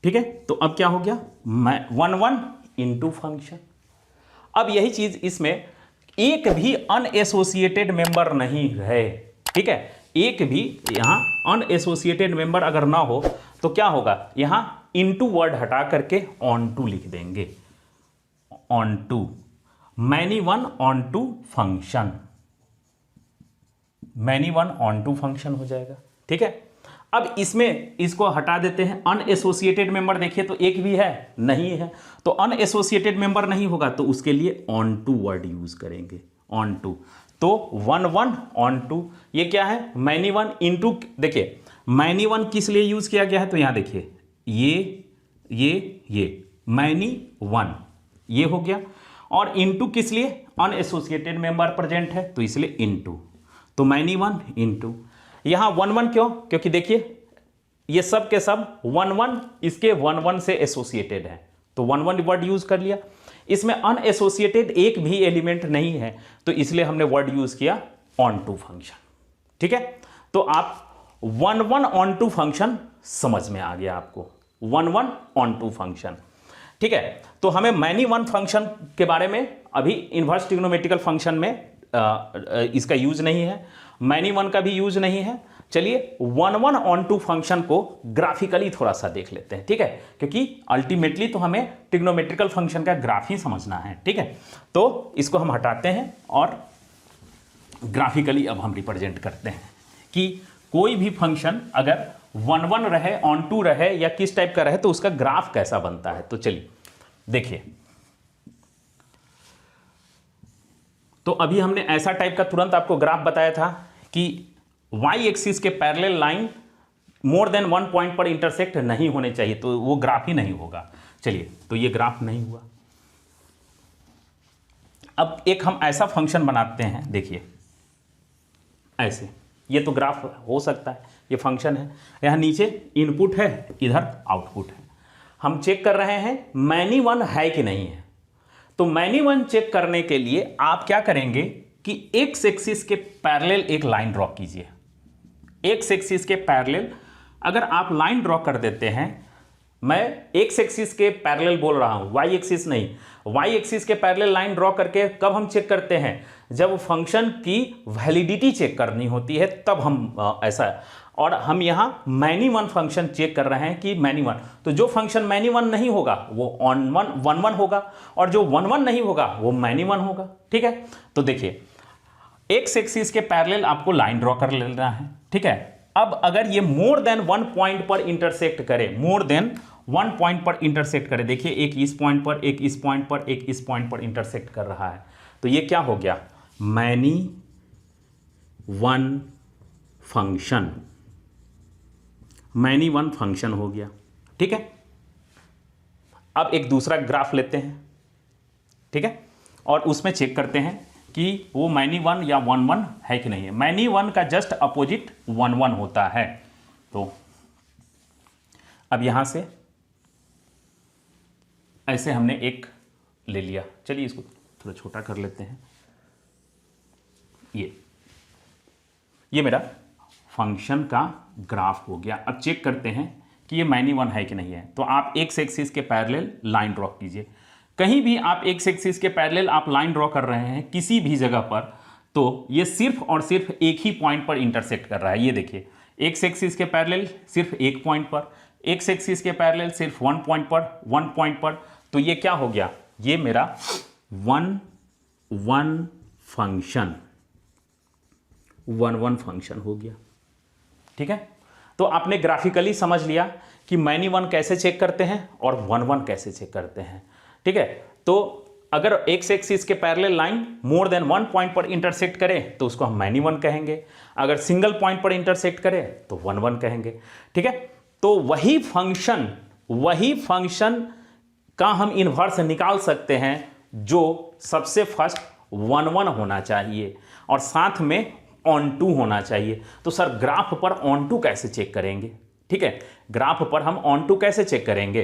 ठीक है, तो अब क्या हो गया वन वन इनटू फंक्शन। अब यही चीज इसमें एक भी अनएसोसिएटेड मेंबर नहीं है, ठीक है, एक भी यहाँ अनएसोसिएटेड मेंबर अगर ना हो तो क्या होगा, यहाँ इनटू वर्ड हटा करके ऑन टू लिख देंगे, onto, many one onto function, many one onto function हो जाएगा। ठीक है, अब इसमें इसको हटा देते हैं, अनएसोसिएटेड मेंबर देखिए तो एक भी है नहीं है, तो अनएसोसिएटेड मेंबर नहीं होगा तो उसके लिए ऑन टू वर्ड यूज करेंगे, ऑन टू। तो वन वन ऑन टू, ये क्या है, मैनी वन इनटू, देखिए मैनी वन किस लिए यूज किया गया है, तो यहां देखिए ये मैनी वन ये हो गया, और इनटू किस लिए, अनएसोसिएटेड मेंबर प्रेजेंट है तो इसलिए इनटू, तो मैनी वन इनटू। यहां वन वन क्यों, क्योंकि देखिए ये सब के सब वन वन इसके वन वन से एसोसिएटेड है, तो वन वन वर्ड यूज कर लिया। इसमें अनएसोसिएटेड एक भी एलिमेंट नहीं है तो इसलिए हमने वर्ड यूज किया ऑन टू फंक्शन। ठीक है, तो आप one one onto function समझ में आ गया आपको, one one onto function. ठीक है, तो हमें मैनी वन फंक्शन के बारे में अभी इन्वर्स ट्रिग्नोमेट्रिकल फंक्शन में इसका यूज नहीं है, मैनी वन का भी यूज नहीं है। चलिए one one onto function को ग्राफिकली थोड़ा सा देख लेते हैं। ठीक है, क्योंकि अल्टीमेटली तो हमें ट्रिग्नोमेट्रिकल फंक्शन का ग्राफ ही समझना है। ठीक है, तो इसको हम हटाते हैं और ग्राफिकली अब हम रिप्रेजेंट करते हैं कि कोई भी फंक्शन अगर वन वन रहे, ऑन टू रहे या किस टाइप का रहे तो उसका ग्राफ कैसा बनता है। तो चलिए देखिए, तो अभी हमने ऐसा टाइप का तुरंत आपको ग्राफ बताया था कि वाई एक्सिस के parallel line more than one point पर इंटरसेक्ट नहीं होने चाहिए, तो वो ग्राफ ही नहीं होगा। चलिए, तो ये ग्राफ नहीं हुआ। अब एक हम ऐसा फंक्शन बनाते हैं, देखिए ऐसे, ये तो ग्राफ हो सकता है, ये फंक्शन है, यहाँ नीचे इनपुट है, इधर आउटपुट है। हम चेक कर रहे हैं मैनी वन है कि नहीं है। तो मैनी वन चेक करने के लिए आप क्या करेंगे कि एक्स एक्सिस के पैरेलल एक लाइन ड्रॉ कीजिए। एक्स एक्सिस के पैरेलल अगर आप लाइन ड्रॉ कर देते हैं, मैं एक्स एक्सिस के पैरेलल बोल रहा हूं, वाई एक्सिस नहीं, वाई एक्सिस के पैरेलल लाइन ड्रॉ करके कब हम चेक करते हैं, जब फंक्शन की वैलिडिटी चेक करनी होती है तब हम ऐसा, और हम यहां मैनी वन फंक्शन चेक कर रहे हैं कि मैनी वन, तो जो फंक्शन मैनी वन नहीं होगा वो ऑन वन वन वन होगा, और जो वन वन नहीं होगा वो मैनी वन होगा। ठीक है, तो देखिए एक्स एक्सिस के पैरेलल आपको लाइन ड्रॉ कर लेना है। ठीक है, अब अगर ये मोर देन वन पॉइंट पर इंटरसेक्ट करे, मोर देन वन पॉइंट पर इंटरसेक्ट करे, देखिए एक इस पॉइंट पर, एक इस पॉइंट पर, एक इस पॉइंट पर इंटरसेक्ट कर रहा है, तो ये क्या हो गया, many one function, many one function हो गया। ठीक है, अब एक दूसरा ग्राफ लेते हैं। ठीक है, और उसमें चेक करते हैं कि वो मैनी वन या वन वन है कि नहीं है। मैनी वन का जस्ट अपोजिट वन वन होता है। तो अब यहां से ऐसे हमने एक ले लिया, चलिए इसको थोड़ा छोटा कर लेते हैं। ये मेरा फंक्शन का ग्राफ हो गया। अब चेक करते हैं कि ये मैनी वन है कि नहीं है। तो आप एक्स एक्सिस के पैरेलल लाइन ड्रॉ कीजिए। कहीं भी आप एक्स एक्सिस के पैरेलल आप लाइन ड्रॉ कर रहे हैं किसी भी जगह पर, तो ये सिर्फ और सिर्फ एक ही पॉइंट पर इंटरसेक्ट कर रहा है। ये देखिए एक्स एक्सिस के पैरेलल सिर्फ एक पॉइंट पर, एक्स एक्सिस के पैरेलल सिर्फ वन पॉइंट पर, तो ये क्या हो गया, ये मेरा one one function, one one function हो गया। ठीक है, तो आपने ग्राफिकली समझ लिया कि मैनी वन कैसे चेक करते हैं और वन वन कैसे चेक करते हैं। ठीक है, तो अगर एक्स एक्सिस के parallel line more than one point पर इंटरसेक्ट करे तो उसको हम मैनी वन कहेंगे, अगर सिंगल पॉइंट पर इंटरसेक्ट करे तो वन वन कहेंगे। ठीक है, तो वही फंक्शन का हम इन्वर्स निकाल सकते हैं जो सबसे फर्स्ट वन वन होना चाहिए और साथ में ऑन टू होना चाहिए। तो सर ग्राफ पर ऑन टू कैसे चेक करेंगे? ठीक है, ग्राफ पर हम ऑन टू कैसे चेक करेंगे?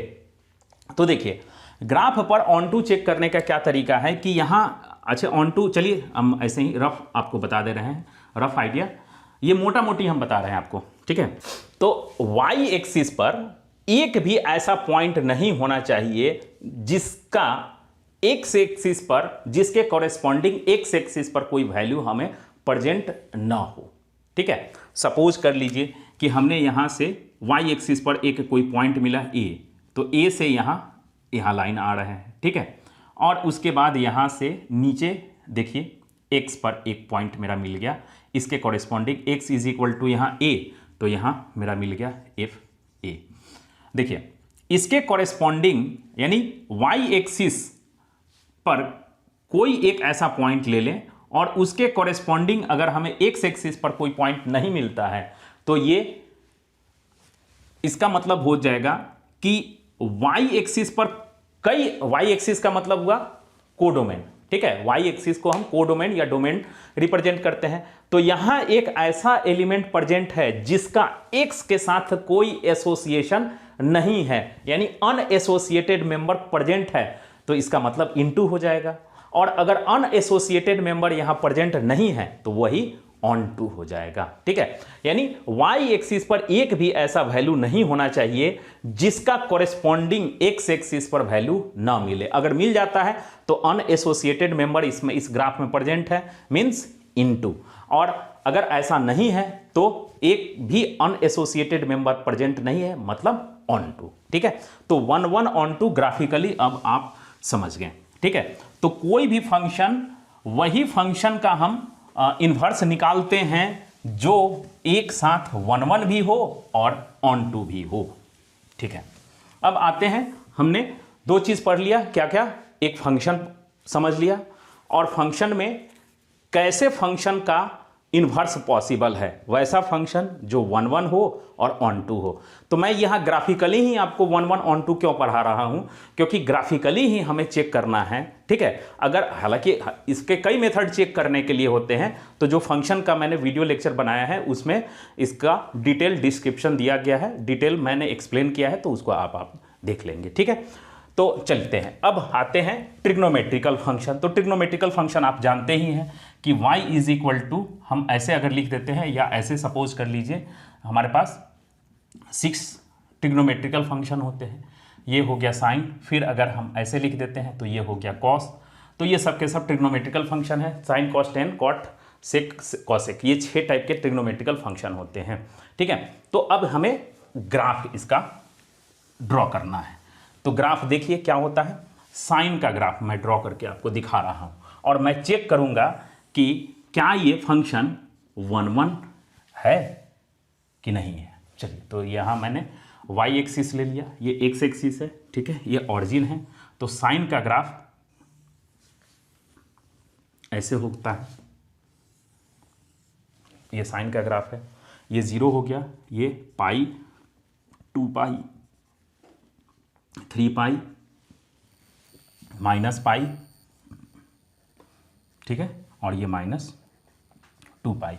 तो देखिए ग्राफ पर ऑन टू चेक करने का क्या तरीका है कि यहां, अच्छा ऑन टू, चलिए हम ऐसे ही रफ आपको बता दे रहे हैं, रफ आइडिया, ये मोटा मोटी हम बता रहे हैं आपको। ठीक है, तो वाई एक्सिस पर एक भी ऐसा पॉइंट नहीं होना चाहिए जिसका एक्स एक्सिस पर, जिसके कॉरेस्पॉन्डिंग एक्स एक्सिस पर कोई वैल्यू हमें प्रेजेंट ना हो। ठीक है। सपोज कर लीजिए कि हमने यहाँ से वाई एक्सिस पर एक कोई पॉइंट मिला ए, तो ए से यहाँ लाइन आ रहे हैं, ठीक है। और उसके बाद यहाँ से नीचे देखिए एक्स पर एक पॉइंट मेरा मिल गया, इसके corresponding X is equal to यहाँ ए, तो यहाँ मेरा मिल गया एफ ए। देखिए इसके कॉरेस्पॉन्डिंग यानी वाई एक्सिस पर कोई एक ऐसा पॉइंट ले लें और उसके कॉरेस्पॉन्डिंग अगर हमें एक्स एक्सिस पर कोई पॉइंट नहीं मिलता है तो ये इसका मतलब हो जाएगा कि वाई एक्सिस पर कई, वाई एक्सिस का मतलब हुआ कोडोमेन, ठीक है। वाई एक्सिस को हम कोडोमेन या डोमेन रिप्रेजेंट करते हैं। तो यहां एक ऐसा एलिमेंट प्रेजेंट है जिसका एक्स के साथ कोई एसोसिएशन नहीं है, यानी अनएसोसिएटेड मेंबर प्रेजेंट है, तो इसका मतलब इनटू हो जाएगा। और अगर अनएसोसिएटेड मेंबर यहां प्रेजेंट नहीं है तो वही ऑन टू हो जाएगा, ठीक है। यानी वाई एक्सिस पर एक भी ऐसा वैल्यू नहीं होना चाहिए जिसका कॉरेस्पॉन्डिंग एक्स एक्सिस पर वैल्यू ना मिले। अगर मिल जाता है तो अनएसोसिएटेड मेंबर इसमें इस ग्राफ में प्रेजेंट है, मींस इनटू। और अगर ऐसा नहीं है तो एक भी अनएसोसिएटेड मेंबर प्रेजेंट नहीं है, मतलब ऑन टू, ठीक है। तो 1 1 ऑन टू ग्राफिकली अब आप समझ गए, ठीक है। तो कोई भी फंक्शन, वही फंक्शन का हम इन्वर्स निकालते हैं जो एक साथ 1 1 भी हो और ऑन टू भी हो, ठीक है। अब आते हैं, हमने दो चीज पढ़ लिया, क्या क्या, एक फंक्शन समझ लिया और फंक्शन में कैसे फंक्शन का इन्वर्स पॉसिबल है, वैसा फंक्शन जो 1 1 हो और ऑन टू हो। तो मैं यहाँ ग्राफिकली ही आपको 1 1 ऑन टू क्यों पढ़ा रहा हूँ, क्योंकि ग्राफिकली ही हमें चेक करना है, ठीक है। अगर हालांकि इसके कई मेथड चेक करने के लिए होते हैं, तो जो फंक्शन का मैंने वीडियो लेक्चर बनाया है उसमें इसका डिटेल डिस्क्रिप्शन दिया गया है, डिटेल मैंने एक्सप्लेन किया है, तो उसको आप देख लेंगे, ठीक है। तो चलते हैं, अब आते हैं ट्रिग्नोमेट्रिकल फंक्शन। तो ट्रिग्नोमेट्रिकल फंक्शन आप जानते ही हैं कि y इज इक्वल टू, हम ऐसे अगर लिख देते हैं या ऐसे सपोज कर लीजिए, हमारे पास 6 ट्रिग्नोमेट्रिकल फंक्शन होते हैं। ये हो गया साइन, फिर अगर हम ऐसे लिख देते हैं तो ये हो गया कॉस। तो ये सब के सब ट्रिग्नोमेट्रिकल फंक्शन है, sine cos tan cot sec cosec, ये 6 टाइप के ट्रिग्नोमेट्रिकल फंक्शन होते हैं, ठीक है। तो अब हमें ग्राफ इसका ड्रॉ करना है। तो ग्राफ देखिए क्या होता है, साइन का ग्राफ मैं ड्रॉ करके आपको दिखा रहा हूं और मैं चेक करूंगा कि क्या ये फंक्शन 1 1 है कि नहीं है। चलिए, तो यहां मैंने y एक्सिस ले लिया, ये x एक्सिस है, ठीक है, ये ऑरिजिन है। तो साइन का ग्राफ ऐसे होता है, ये साइन का ग्राफ है, ये 0 हो गया, ये पाई, 2 पाई, 3 पाई, माइनस पाई, ठीक है, और ये -2 पाई।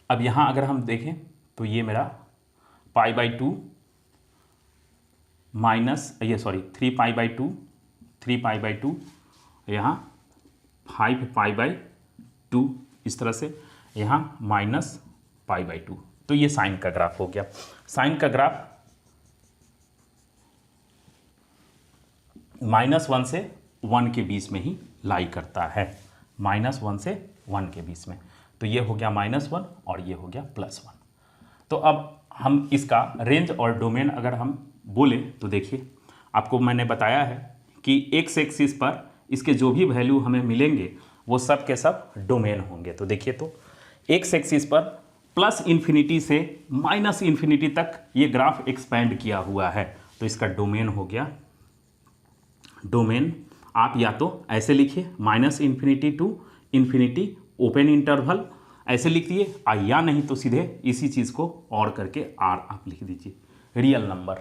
अब यहाँ अगर हम देखें तो ये मेरा π/2 3 π/2, 3 π/2, यहाँ 5 π/2, इस तरह से यहाँ -π/2। तो ये साइन का ग्राफ हो गया। साइन का ग्राफ -1 से 1 के बीच में ही लाई करता है, -1 से 1 के बीच में। तो ये हो गया -1 और ये हो गया +1। तो अब हम इसका रेंज और डोमेन अगर हम बोले तो देखिए, आपको मैंने बताया है कि एक्स एक्सिस पर इसके जो भी वैल्यू हमें मिलेंगे वो सब के सब डोमेन होंगे। तो देखिए, तो एक्स एक्सिस पर +∞ से -∞ तक ये ग्राफ एक्सपैंड किया हुआ है, तो इसका डोमेन हो गया। डोमेन आप या तो ऐसे लिखिए -∞ टू ∞, ओपन इंटरवल ऐसे लिख दिए, या नहीं तो सीधे इसी चीज़ को और करके आर आप लिख दीजिए, रियल नंबर,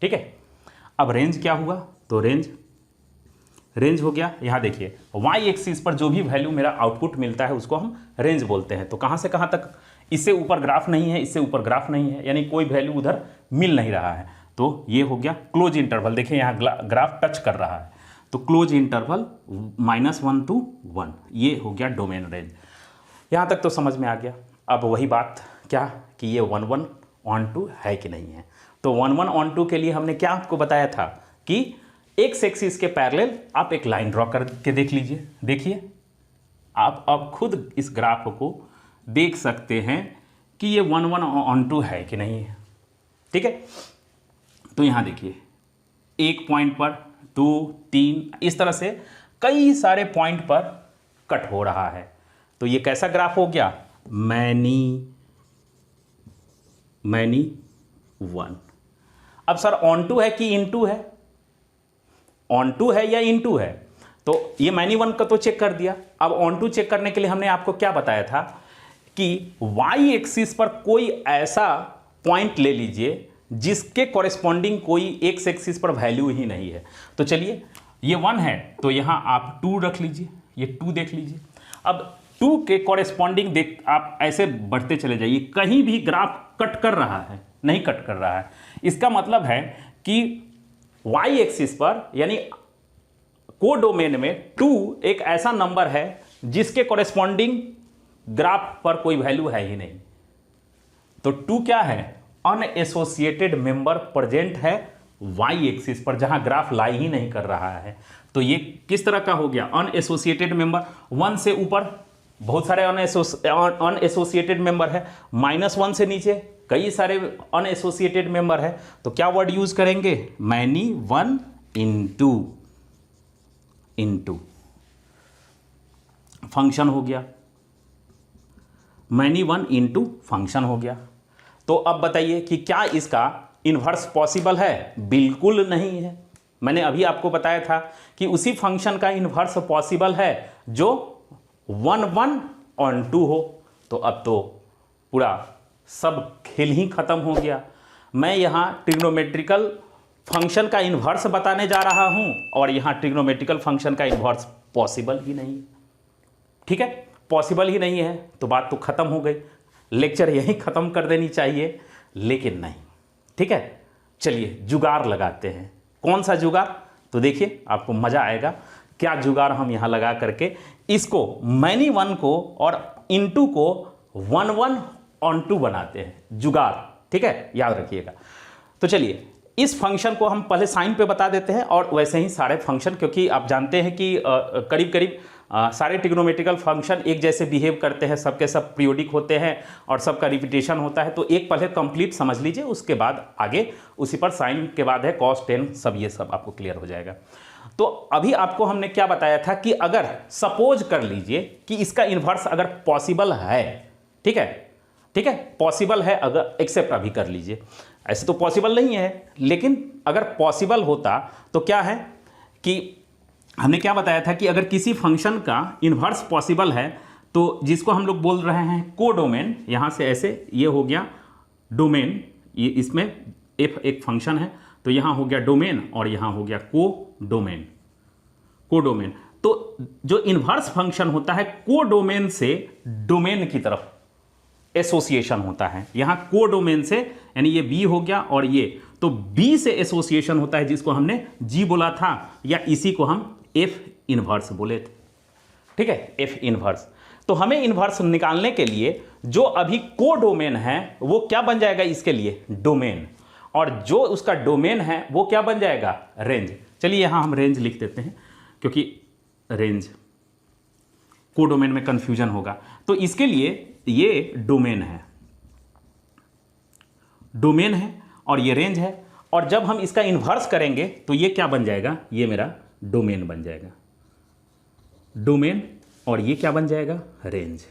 ठीक है। अब रेंज क्या हुआ, तो रेंज हो गया। यहाँ देखिए, y एक्सिस पर जो भी वैल्यू मेरा आउटपुट मिलता है उसको हम रेंज बोलते हैं। तो कहाँ से कहाँ तक, इससे ऊपर ग्राफ नहीं है, इससे ऊपर ग्राफ नहीं है, यानी कोई वैल्यू उधर मिल नहीं रहा है। तो ये हो गया क्लोज इंटरवल। देखिए यहाँ ग्राफ टच कर रहा है, तो क्लोज इंटरवल -1 to 1, ये हो गया डोमेन रेंज। यहाँ तक तो समझ में आ गया। अब वही बात क्या कि ये 1 1 ऑन टू है कि नहीं है। तो 1 1 ऑन टू के लिए हमने क्या आपको बताया था कि एक्स एक्सिस के पैरेलल आप एक लाइन ड्रॉ करके देख लीजिए। देखिए, आप अब खुद इस ग्राफ को देख सकते हैं कि ये 1 1 ऑन 2 है कि नहीं है। ठीक है, तो यहाँ देखिए एक पॉइंट पर 2 3 इस तरह से कई सारे पॉइंट पर कट हो रहा है। तो ये कैसा ग्राफ हो गया, मैनी 1। अब सर ऑन 2 है कि इन 2 है, ऑन 2 है या इन 2 है, तो ये मैनी 1 का तो चेक कर दिया। अब ऑन 2 चेक करने के लिए हमने आपको क्या बताया था कि y एक्सिस पर कोई ऐसा पॉइंट ले लीजिए जिसके कॉरेस्पॉन्डिंग कोई x एक्सिस पर वैल्यू ही नहीं है। तो चलिए ये 1 है तो यहाँ आप 2 रख लीजिए, ये 2 देख लीजिए। अब 2 के कॉरेस्पॉन्डिंग देख आप ऐसे बढ़ते चले जाइए, कहीं भी ग्राफ कट कर रहा है, नहीं कट कर रहा है। इसका मतलब है कि y एक्सिस पर यानी कोडोमेन में 2 एक ऐसा नंबर है जिसके कॉरेस्पॉन्डिंग ग्राफ पर कोई वैल्यू है ही नहीं। तो 2 क्या है, अनएसोसिएटेड मेंबर प्रेजेंट है y एक्सिस पर जहां ग्राफ लाई ही नहीं कर रहा है। तो ये किस तरह का हो गया, अनएसोसिएटेड मेंबर। 1 से ऊपर बहुत सारे अनएसोसिएटेड मेंबर है, -1 से नीचे कई सारे अनएसोसिएटेड मेंबर है। तो क्या वर्ड यूज करेंगे, मैनी 1 इनटू फंक्शन हो गया, मैनी 1 इनटू फंक्शन हो गया। तो अब बताइए कि क्या इसका इन्वर्स पॉसिबल है, बिल्कुल नहीं है। मैंने अभी आपको बताया था कि उसी फंक्शन का इन्वर्स पॉसिबल है जो 1 1 ऑन 2 हो। तो अब तो पूरा सब खेल ही खत्म हो गया। मैं यहाँ ट्रिग्नोमेट्रिकल फंक्शन का इन्वर्स बताने जा रहा हूँ और यहाँ ट्रिग्नोमेट्रिकल फंक्शन का इन्वर्स पॉसिबल ही नहीं। ठीक है, पॉसिबल ही नहीं है तो बात तो खत्म हो गई, लेक्चर यहीं ख़त्म कर देनी चाहिए, लेकिन नहीं। ठीक है, चलिए जुगाड़ लगाते हैं। कौन सा जुगाड़, तो देखिए आपको मज़ा आएगा क्या जुगाड़ हम यहाँ लगा करके इसको मैनी 1 को और इनटू को 1 1 ऑन 2 बनाते हैं, जुगाड़। ठीक है, याद रखिएगा। तो चलिए इस फंक्शन को हम पहले साइन पे बता देते हैं और वैसे ही सारे फंक्शन, क्योंकि आप जानते हैं कि करीब करीब सारे ट्रिग्नोमेट्रिकल फंक्शन एक जैसे बिहेव करते हैं, सबके सब पीरियोडिक होते हैं और सबका रिपीटेशन होता है। तो एक पहले कंप्लीट समझ लीजिए, उसके बाद आगे उसी पर साइन के बाद है कॉस टेन, सब ये सब आपको क्लियर हो जाएगा। तो अभी आपको हमने क्या बताया था कि अगर सपोज कर लीजिए कि इसका इन्वर्स अगर पॉसिबल है, ठीक है, ठीक है, पॉसिबल है, अगर एक्सेप्ट अभी कर लीजिए, ऐसे तो पॉसिबल नहीं है, लेकिन अगर पॉसिबल होता तो क्या है कि हमने क्या बताया था कि अगर किसी फंक्शन का इन्वर्स पॉसिबल है तो जिसको हम लोग बोल रहे हैं कोडोमेन, यहाँ से ऐसे ये हो गया डोमेन, ये इसमें एफ एक फंक्शन है तो यहाँ हो गया डोमेन और यहाँ हो गया कोडोमेन। कोडोमेन तो जो इन्वर्स फंक्शन होता है कोडोमेन से डोमेन की तरफ एसोसिएशन होता है। यहाँ कोडोमेन से यानी ये बी हो गया और ये तो बी से एसोसिएशन होता है, जिसको हमने जी बोला था या इसी को हम एफ इन्वर्स बोले थे। ठीक है, एफ इन्वर्स। तो हमें इन्वर्स निकालने के लिए जो अभी कोडोमेन है वो क्या बन जाएगा, इसके लिए डोमेन, और जो उसका डोमेन है वो क्या बन जाएगा, रेंज। चलिए यहाँ हम रेंज लिख देते हैं क्योंकि रेंज कोडोमेन में कंफ्यूजन होगा। तो इसके लिए ये डोमेन है, डोमेन है और ये रेंज है, और जब हम इसका इन्वर्स करेंगे तो ये क्या बन जाएगा, ये मेरा डोमेन बन जाएगा, डोमेन, और ये क्या बन जाएगा, रेंज।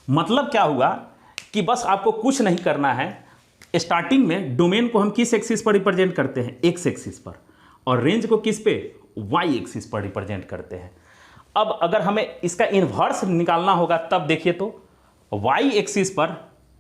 मतलब क्या हुआ कि बस आपको कुछ नहीं करना है। स्टार्टिंग में डोमेन को हम किस एक्सिस पर रिप्रेजेंट करते हैं, एक्स एक्सिस पर, और रेंज को किस पे, वाई एक्सिस पर रिप्रेजेंट करते हैं। अब अगर हमें इसका इन्वर्स निकालना होगा तब देखिए तो वाई एक्सिस पर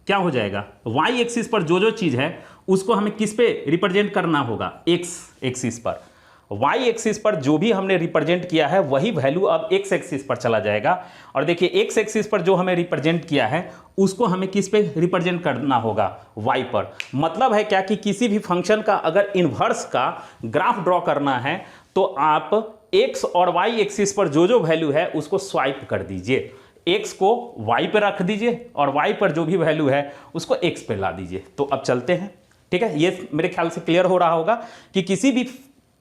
क्या हो जाएगा, वाई एक्सिस पर जो जो चीज़ है उसको हमें किस पे रिप्रेजेंट करना होगा, एक्स एक्सिस पर। वाई एक्सिस पर जो भी हमने रिप्रेजेंट किया है वही वैल्यू अब एक्स एक्सिस पर चला जाएगा। और देखिए एक्स एक्सिस पर जो हमें रिप्रेजेंट किया है उसको हमें किस पे रिप्रेजेंट करना होगा, वाई पर। मतलब है क्या कि किसी भी फंक्शन का अगर इन्वर्स का ग्राफ ड्रॉ करना है तो आप एक्स और वाई एक्सिस पर जो जो वैल्यू है उसको स्वाइप कर दीजिए, एक्स को वाई पे रख दीजिए और वाई पर जो भी वैल्यू है उसको एक्स पे ला दीजिए। तो अब चलते हैं। ठीक है, ये मेरे ख्याल से क्लियर हो रहा होगा कि किसी भी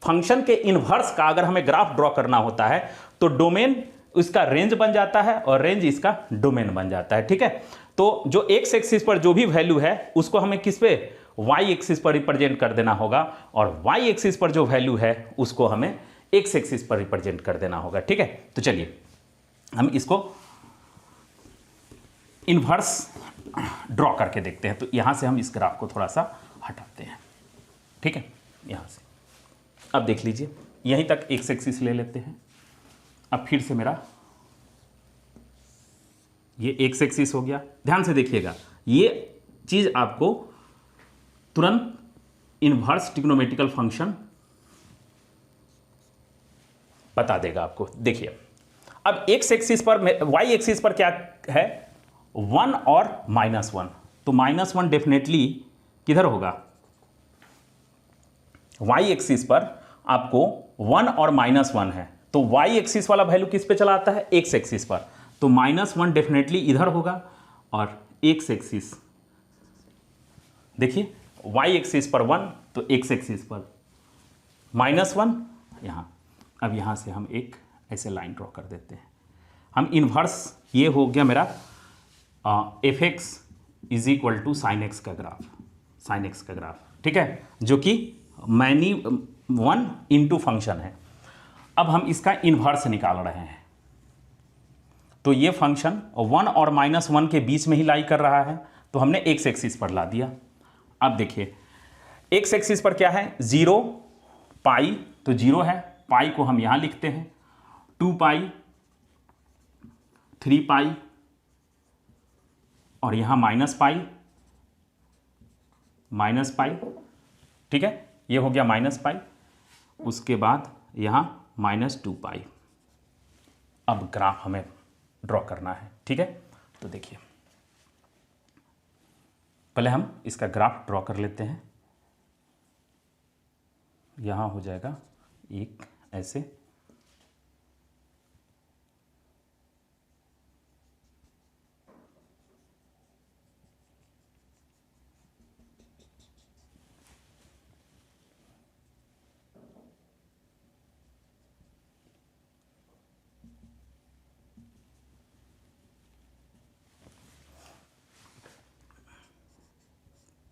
फंक्शन के इन्वर्स का अगर हमें ग्राफ ड्रॉ करना होता है तो डोमेन उसका रेंज बन जाता है और रेंज इसका डोमेन बन जाता है। ठीक है, तो जो एक्स एक्सिस पर जो भी वैल्यू है उसको हमें किस पे, वाई एक्सिस पर रिप्रेजेंट कर देना होगा, और वाई एक्सिस पर जो वैल्यू है उसको हमें एक्स एक्सिस पर रिप्रेजेंट कर देना होगा। ठीक है, तो चलिए हम इसको इन्वर्स ड्रॉ करके देखते हैं। तो यहां से हम इस ग्राफ को थोड़ा सा हटाते हैं। ठीक है, यहां से अब देख लीजिए, यहीं तक एक्स एक्सिस ले लेते हैं। अब फिर से मेरा ये एक्स एक्सिस हो गया। ध्यान से देखिएगा, ये चीज आपको तुरंत इन्वर्स ट्रिग्नोमेट्रिकल फंक्शन बता देगा आपको। देखिए अब एक्स एक्सिस पर, वाई एक्सिस पर क्या है, 1 और -1, तो -1 डेफिनेटली किधर होगा, वाई एक्सिस पर आपको 1 और -1 है, तो वाई एक्सिस वाला वैल्यू किस पे चला आता है, एक्स एक्सिस पर, तो -1 डेफिनेटली इधर होगा, और एक्स एक्सिस देखिए वाई एक्सिस पर 1 तो एक्स एक्सिस पर -1 यहाँ। अब यहाँ से हम एक ऐसे लाइन ड्रॉ कर देते हैं। हम इन्वर्स, ये हो गया मेरा F X is equal to sine X का ग्राफ, साइन एक्स का ग्राफ। ठीक है, जो कि मैनी 1 इंटू फंक्शन है। अब हम इसका इन्वर्स निकाल रहे हैं, तो ये फंक्शन 1 और -1 के बीच में ही लाई कर रहा है, तो हमने एक्स एक्सिस पर ला दिया। अब देखिए एक्स एक्सिस पर क्या है, 0 पाई, तो 0 है, पाई को हम यहां लिखते हैं, 2 पाई, 3 पाई, और यहां -पाई, -पाई। ठीक है, ये हो गया -पाई, उसके बाद यहां -2 पाई। अब ग्राफ हमें ड्रॉ करना है। ठीक है, तो देखिए पहले हम इसका ग्राफ ड्रॉ कर लेते हैं। यहां हो जाएगा एक ऐसे,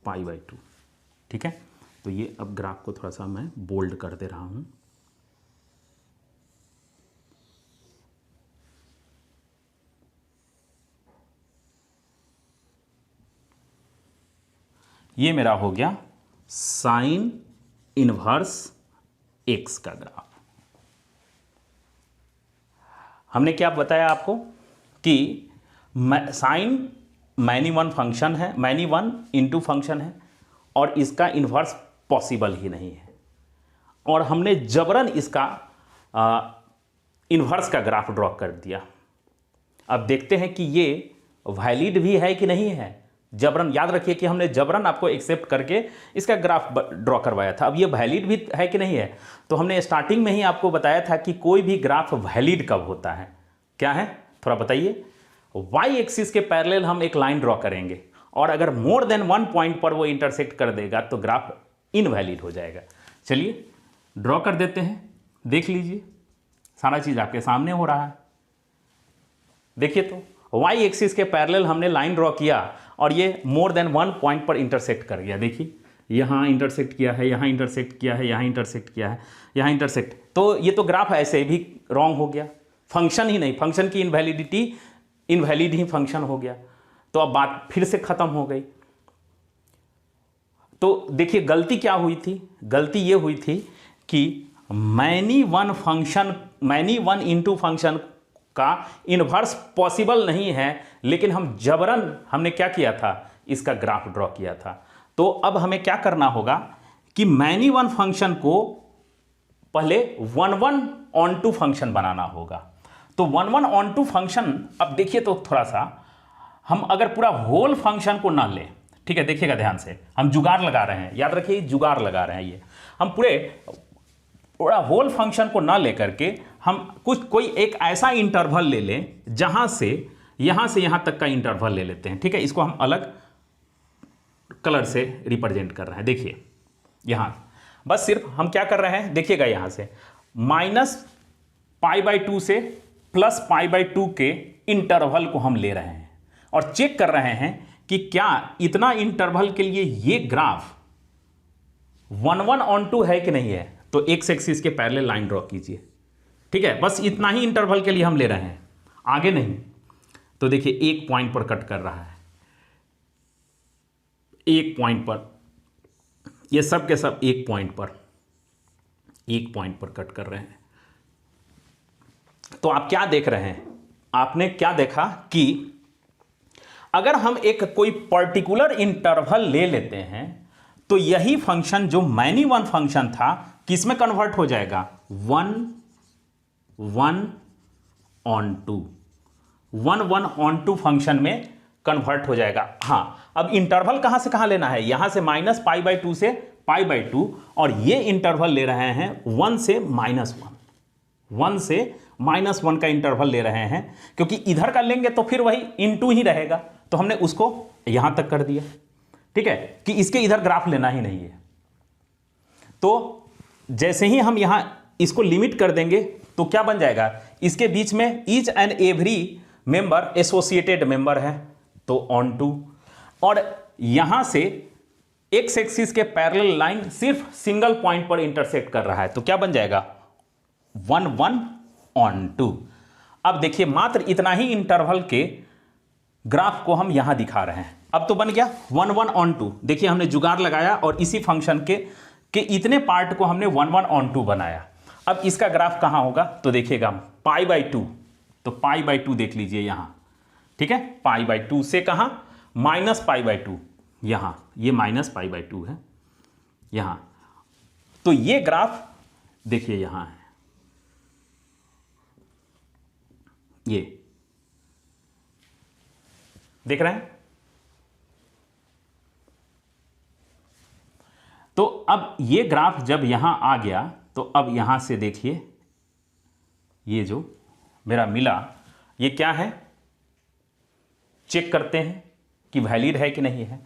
π/2। ठीक है, तो ये अब ग्राफ को थोड़ा सा मैं बोल्ड कर दे रहा हूं। ये मेरा हो गया साइन इनवर्स एक्स का ग्राफ। हमने क्या बताया आपको कि साइन मैनी 1 फंक्शन है, मैनी 1 इंटू फंक्शन है, और इसका इन्वर्स पॉसिबल ही नहीं है, और हमने जबरन इसका इन्वर्स का ग्राफ ड्रॉ कर दिया। अब देखते हैं कि ये वैलिड भी है कि नहीं है। जबरन, याद रखिए कि हमने जबरन आपको एक्सेप्ट करके इसका ग्राफ ड्रॉ करवाया था। अब ये वैलिड भी है कि नहीं है, तो हमने स्टार्टिंग में ही आपको बताया था कि कोई भी ग्राफ वैलिड कब होता है, क्या है थोड़ा बताइए। वाई एक्सिस के पैरेलल हम एक लाइन ड्रॉ करेंगे, और अगर मोर देन 1 पॉइंट पर वो इंटरसेक्ट कर देगा तो ग्राफ इनवैलिड हो जाएगा। चलिए ड्रॉ कर देते हैं, देख लीजिए सारा चीज़ आपके सामने हो रहा है। देखिए तो वाई एक्सिस के पैरेलल हमने लाइन ड्रॉ किया, और ये मोर देन 1 पॉइंट पर इंटरसेक्ट कर गया। देखिए यहाँ इंटरसेक्ट किया है, यहाँ इंटरसेक्ट किया है, यहाँ इंटरसेक्ट किया है, यहाँ इंटरसेक्ट, तो ये तो ग्राफ ऐसे भी रॉन्ग हो गया, फंक्शन ही नहीं, फंक्शन की इनवैलिड ही फंक्शन हो गया। तो अब बात फिर से खत्म हो गई। तो देखिए गलती क्या हुई थी, गलती ये हुई थी कि मैनी 1 इंटू फंक्शन का इन्वर्स पॉसिबल नहीं है, लेकिन हम जबरन हमने क्या किया था, इसका ग्राफ ड्रॉ किया था। तो अब हमें क्या करना होगा कि मैनी 1 फंक्शन को पहले 1 ऑन टू फंक्शन बनाना होगा। तो 1 ऑन टू फंक्शन, अब देखिए तो थोड़ा सा हम अगर पूरा होल फंक्शन को ना लें, ठीक है, देखिएगा ध्यान से, हम जुगाड़ लगा रहे हैं, याद रखिए जुगाड़ लगा रहे हैं, ये हम पूरा होल फंक्शन को ना लेकर के हम कोई एक ऐसा इंटरवल ले लें जहां से यहां तक का इंटरवल ले लेते हैं। ठीक है, इसको हम अलग कलर से रिप्रेजेंट कर रहे हैं। देखिए यहां बस सिर्फ हम क्या कर रहे हैं, देखिएगा यहां से -π/2 से प्लस पाई बाई टू के इंटरवल को हम ले रहे हैं और चेक कर रहे हैं कि क्या इतना इंटरवल के लिए ये ग्राफ 1/1 है कि नहीं है। तो एक्स एक्सिस के पैरेलल लाइन ड्रॉ कीजिए, ठीक है। बस इतना ही इंटरवल के लिए हम ले रहे हैं, आगे नहीं। तो देखिए एक पॉइंट पर कट कर रहा है, एक पॉइंट पर, ये सब के सब एक पॉइंट पर कट कर रहे हैं। तो आप क्या देख रहे हैं, आपने क्या देखा कि अगर हम एक कोई पर्टिकुलर इंटरवल ले लेते हैं तो यही फंक्शन जो मैनी वन फंक्शन था किस में कन्वर्ट हो जाएगा, 1/1 फंक्शन में कन्वर्ट हो जाएगा। हाँ, अब इंटरवल कहां से कहां लेना है, यहां से -π/2 से π/2, और ये इंटरवल ले रहे हैं 1 से -1 का इंटरवल ले रहे हैं, क्योंकि इधर का लेंगे तो फिर वही * ही रहेगा। तो हमने उसको यहां तक कर दिया, ठीक है, कि इसके इधर ग्राफ लेना ही नहीं है। तो जैसे ही हम यहां इसको लिमिट कर देंगे तो क्या बन जाएगा, इसके बीच में each and every member associated member है, तो ऑन टू, और यहां से एक्स एक्सिस के पैरेलल लाइन सिर्फ सिंगल पॉइंट पर इंटरसेक्ट कर रहा है, तो क्या बन जाएगा 1/1 अब देखिए मात्र इतना ही इंटरवल के ग्राफ को हम यहां दिखा रहे हैं। अब तो बन गया 1/1 देखिए हमने जुगाड़ लगाया और इसी फंक्शन के इतने पार्ट को हमने 1/1 बनाया। अब इसका ग्राफ कहां होगा, तो देखिएगा π/2, तो π/2 देख लीजिए यहां, ठीक है, π/2 से कहां, -π/2 यहां, ये -π/2 है यहां। तो ये ग्राफ देखिए यहां है, ये देख रहे हैं। तो अब ये ग्राफ जब यहां आ गया तो अब यहां से देखिए ये जो मेरा मिला ये क्या है, चेक करते हैं कि वैलिड है कि नहीं है।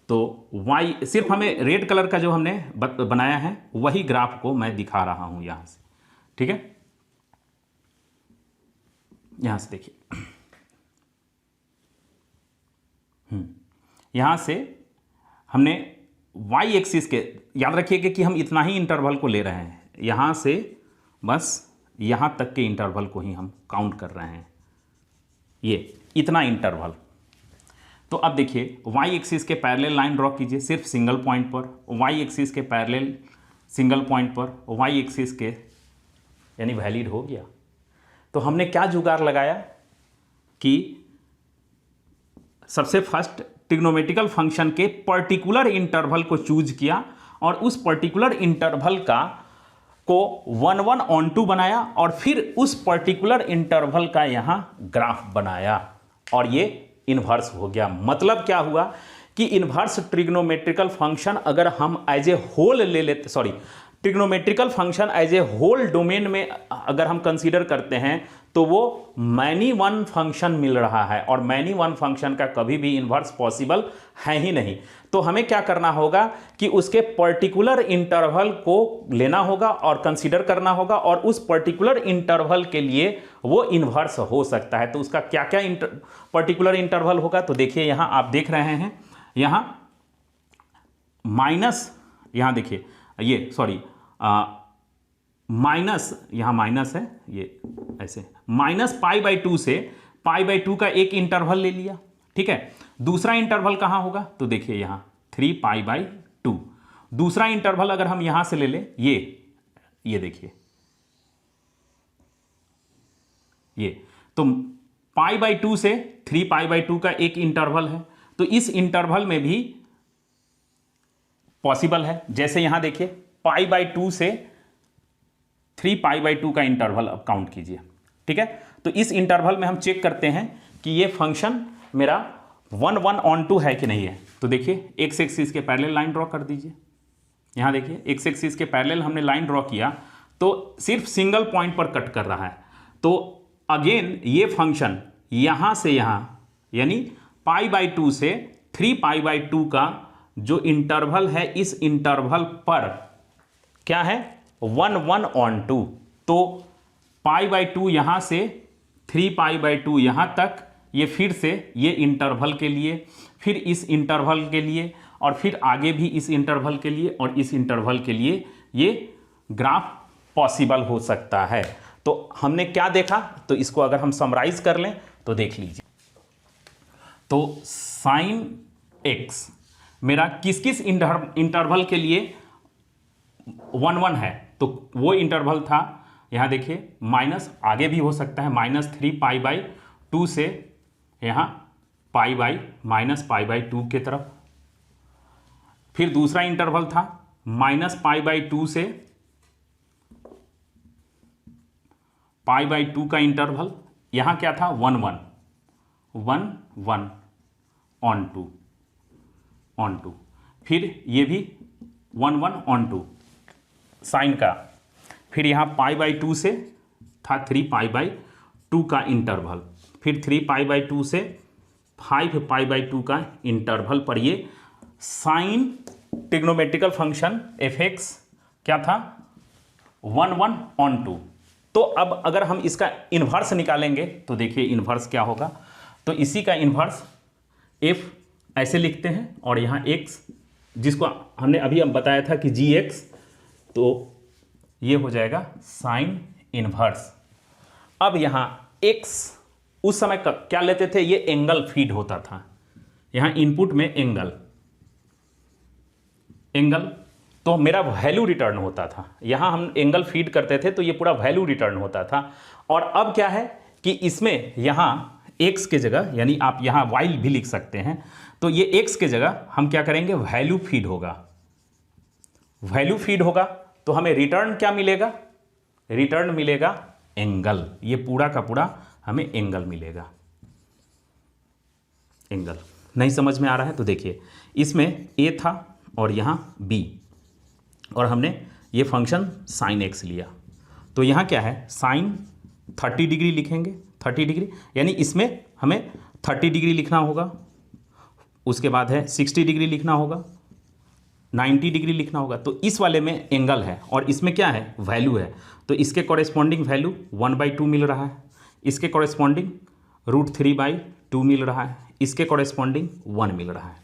तो y सिर्फ हमें रेड कलर का जो हमने बनाया है वही ग्राफ को मैं दिखा रहा हूं यहां से, ठीक है। यहां से देखिए, यहां से हमने y एक्सिस के, याद रखिएगा कि हम इतना ही इंटरवल को ले रहे हैं, यहां से बस यहां तक के इंटरवल को ही हम काउंट कर रहे हैं, ये इतना इंटरवल। तो अब देखिए y एक्सिस के पैरेलल लाइन ड्रॉ कीजिए सिर्फ सिंगल पॉइंट पर, y एक्सिस के पैरेलल सिंगल पॉइंट पर, y एक्सिस के, यानी वैलिड हो गया। तो हमने क्या जुगाड़ लगाया कि सबसे फर्स्ट ट्रिग्नोमेट्रिकल फंक्शन के पर्टिकुलर इंटरवल को चूज किया और उस पर्टिकुलर इंटरवल को 1/1 बनाया और फिर उस पर्टिकुलर इंटरवल का यहां ग्राफ बनाया और ये इन्वर्स हो गया। मतलब क्या हुआ कि इन्वर्स ट्रिग्नोमेट्रिकल फंक्शन अगर हम एज ए होल ले लेते, sorry, trigonometrical function as a whole domain में अगर हम कंसीडर करते हैं तो वो मैनी वन फंक्शन मिल रहा है, और मैनी वन फंक्शन का कभी भी इन्वर्स पॉसिबल है ही नहीं। तो हमें क्या करना होगा कि उसके पर्टिकुलर इंटरवल को लेना होगा और कंसीडर करना होगा, और उस पर्टिकुलर इंटरवल के लिए वो इन्वर्स हो सकता है। तो उसका क्या क्या पर्टिकुलर इंटरवल होगा, तो देखिए यहां आप देख रहे हैं, यहां माइनस, यहां देखिए ये, सॉरी, माइनस, यहां माइनस है, ये ऐसे -π/2 से π/2 का एक इंटरवल ले लिया, ठीक है। दूसरा इंटरवल कहां होगा, तो देखिए यहां 3π/2। दूसरा इंटरवल अगर हम यहां से ले लें, ये देखिए, ये तो π/2 से 3π/2 का एक इंटरवल है। तो इस इंटरवल में भी पॉसिबल है, जैसे यहां देखिए π/2 से 3π/2 का इंटरवल अब काउंट कीजिए, ठीक है। तो इस इंटरवल में हम चेक करते हैं कि ये फंक्शन मेरा 1/1 है कि नहीं है। तो देखिए एक्स एक्सिस के पैरेलल लाइन ड्रॉ कर दीजिए, यहां देखिए एक्स एक्सिस के पैरेलल हमने लाइन ड्रॉ किया तो सिर्फ सिंगल पॉइंट पर कट कर रहा है। तो अगेन ये फंक्शन यहां से यहां, यानी π/2 से 3π/2 का जो इंटरवल है, इस इंटरवल पर क्या है 1/1। तो π/2 यहां से 3π/2 यहाँ तक, ये फिर से ये इंटरवल के लिए, फिर इस इंटरवल के लिए, और फिर आगे भी इस इंटरवल के लिए और इस इंटरवल के लिए ये ग्राफ पॉसिबल हो सकता है। तो हमने क्या देखा, तो इसको अगर हम समराइज कर लें तो देख लीजिए। तो साइन x मेरा किस किस इंटरवल के लिए 1 है, तो वो इंटरवल था, यहाँ देखिए माइनस, आगे भी हो सकता है -3π/2 से यहाँ -π/2 के तरफ। फिर दूसरा इंटरवल था -π/2 से π/2 का इंटरवल, यहाँ क्या था 1 1 ऑन टू, फिर ये भी 1 1 ऑन टू साइन का, फिर यहाँ π/2 से था 3π/2 का इंटरवल, फिर 3π/2 से 5π/2 का इंटरवल पर ये साइन ट्रिग्नोमेट्रिकल फंक्शन f(x) क्या था 1 1 ऑन टू। तो अब अगर हम इसका इन्वर्स निकालेंगे तो देखिए इन्वर्स क्या होगा, तो इसी का इन्वर्स f ऐसे लिखते हैं, और यहाँ x जिसको हमने अभी बताया था कि gx, तो ये हो जाएगा साइन इन्वर्स। अब यहाँ x उस समय क्या लेते थे, ये एंगल फीड होता था, यहाँ इनपुट में एंगल, तो मेरा वैल्यू रिटर्न होता था, यहाँ हम एंगल फीड करते थे तो ये पूरा वैल्यू रिटर्न होता था। और अब क्या है कि इसमें यहाँ x के जगह, यानी आप यहाँ y भी लिख सकते हैं, तो ये x के जगह हम क्या करेंगे, वैल्यू फीड होगा, तो हमें रिटर्न क्या मिलेगा, रिटर्न मिलेगा एंगल, ये पूरा का पूरा हमें एंगल मिलेगा। एंगल नहीं समझ में आ रहा है तो देखिए, इसमें a था और यहाँ b, और हमने ये फंक्शन साइन x लिया, तो यहाँ क्या है साइन 30 डिग्री लिखेंगे, 30 डिग्री, यानी इसमें हमें 30 डिग्री लिखना होगा, उसके बाद है 60 डिग्री लिखना होगा, 90 डिग्री लिखना होगा। तो इस वाले में एंगल है और इसमें क्या है, वैल्यू है, तो इसके कॉरेस्पॉन्डिंग वैल्यू 1/2 मिल रहा है, इसके कॉरेस्पॉन्डिंग √3/2 मिल रहा है, इसके कॉरेस्पॉन्डिंग 1 मिल रहा है।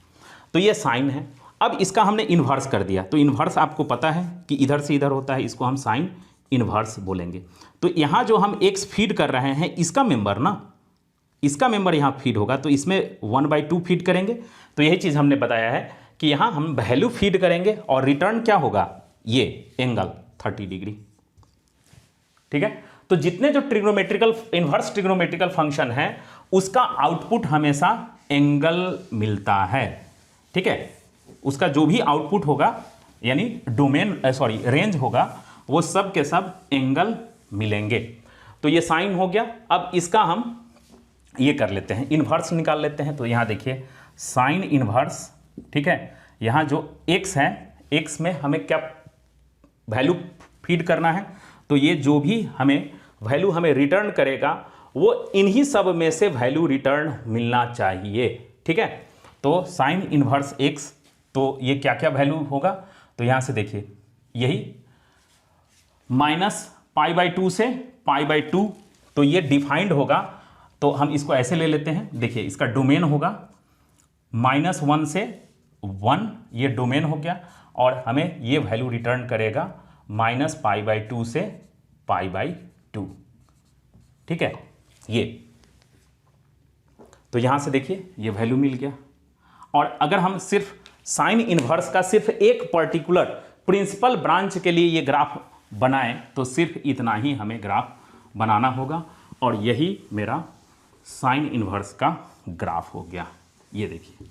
तो ये साइन है। अब इसका हमने इन्वर्स कर दिया, तो इन्वर्स आपको पता है कि इधर से इधर होता है, इसको हम साइन इन्वर्स बोलेंगे। तो यहाँ जो हम x फीड कर रहे हैं, इसका मेंबर ना, इसका मेंबर यहाँ फीड होगा, तो इसमें 1/2 फीड करेंगे। तो यही चीज़ हमने बताया है कि यहाँ हम वैल्यू फीड करेंगे और रिटर्न क्या होगा, ये एंगल 30 डिग्री। ठीक है, तो जितने जो ट्रिग्नोमेट्रिकल इन्वर्स ट्रिग्नोमेट्रिकल फंक्शन है उसका आउटपुट हमेशा एंगल मिलता है। ठीक है, उसका जो भी आउटपुट होगा यानी रेंज होगा, वो सब के सब एंगल मिलेंगे। तो ये साइन हो गया। अब इसका हम ये कर लेते हैं, इन्वर्स निकाल लेते हैं। तो यहाँ देखिए साइन इन्वर्स, ठीक है, यहाँ जो x है, x में हमें क्या वैल्यू फीड करना है, तो ये जो भी हमें वैल्यू हमें रिटर्न करेगा वो इन्हीं सब में से वैल्यू रिटर्न मिलना चाहिए। ठीक है, तो साइन इन्वर्स x, तो ये क्या क्या वैल्यू होगा, तो यहाँ से देखिए यही -π/2 से π/2, तो ये डिफाइंड होगा, तो हम इसको ऐसे ले लेते हैं। देखिए इसका डोमेन होगा -1 से 1, ये डोमेन हो गया, और हमें ये वैल्यू रिटर्न करेगा -π/2 से π/2। ठीक है, ये तो यहाँ से देखिए ये वैल्यू मिल गया। और अगर हम सिर्फ साइन इन्वर्स का सिर्फ एक पर्टिकुलर प्रिंसिपल ब्रांच के लिए ये ग्राफ बनाएं, तो सिर्फ इतना ही हमें ग्राफ बनाना होगा, और यही मेरा साइन इन्वर्स का ग्राफ हो गया। ये देखिए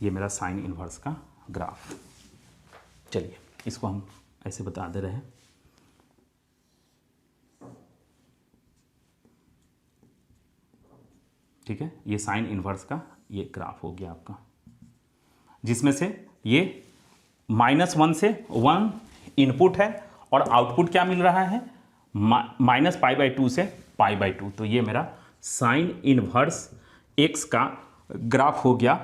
ये मेरा साइन इन्वर्स का ग्राफ। चलिए इसको हम ऐसे बता दे रहे हैं। ठीक है, ये साइन इन्वर्स का ये ग्राफ हो गया आपका, जिसमें से ये -1 से 1 इनपुट है और आउटपुट क्या मिल रहा है, -π/2 से π/2। तो ये मेरा साइन इन्वर्स x का ग्राफ हो गया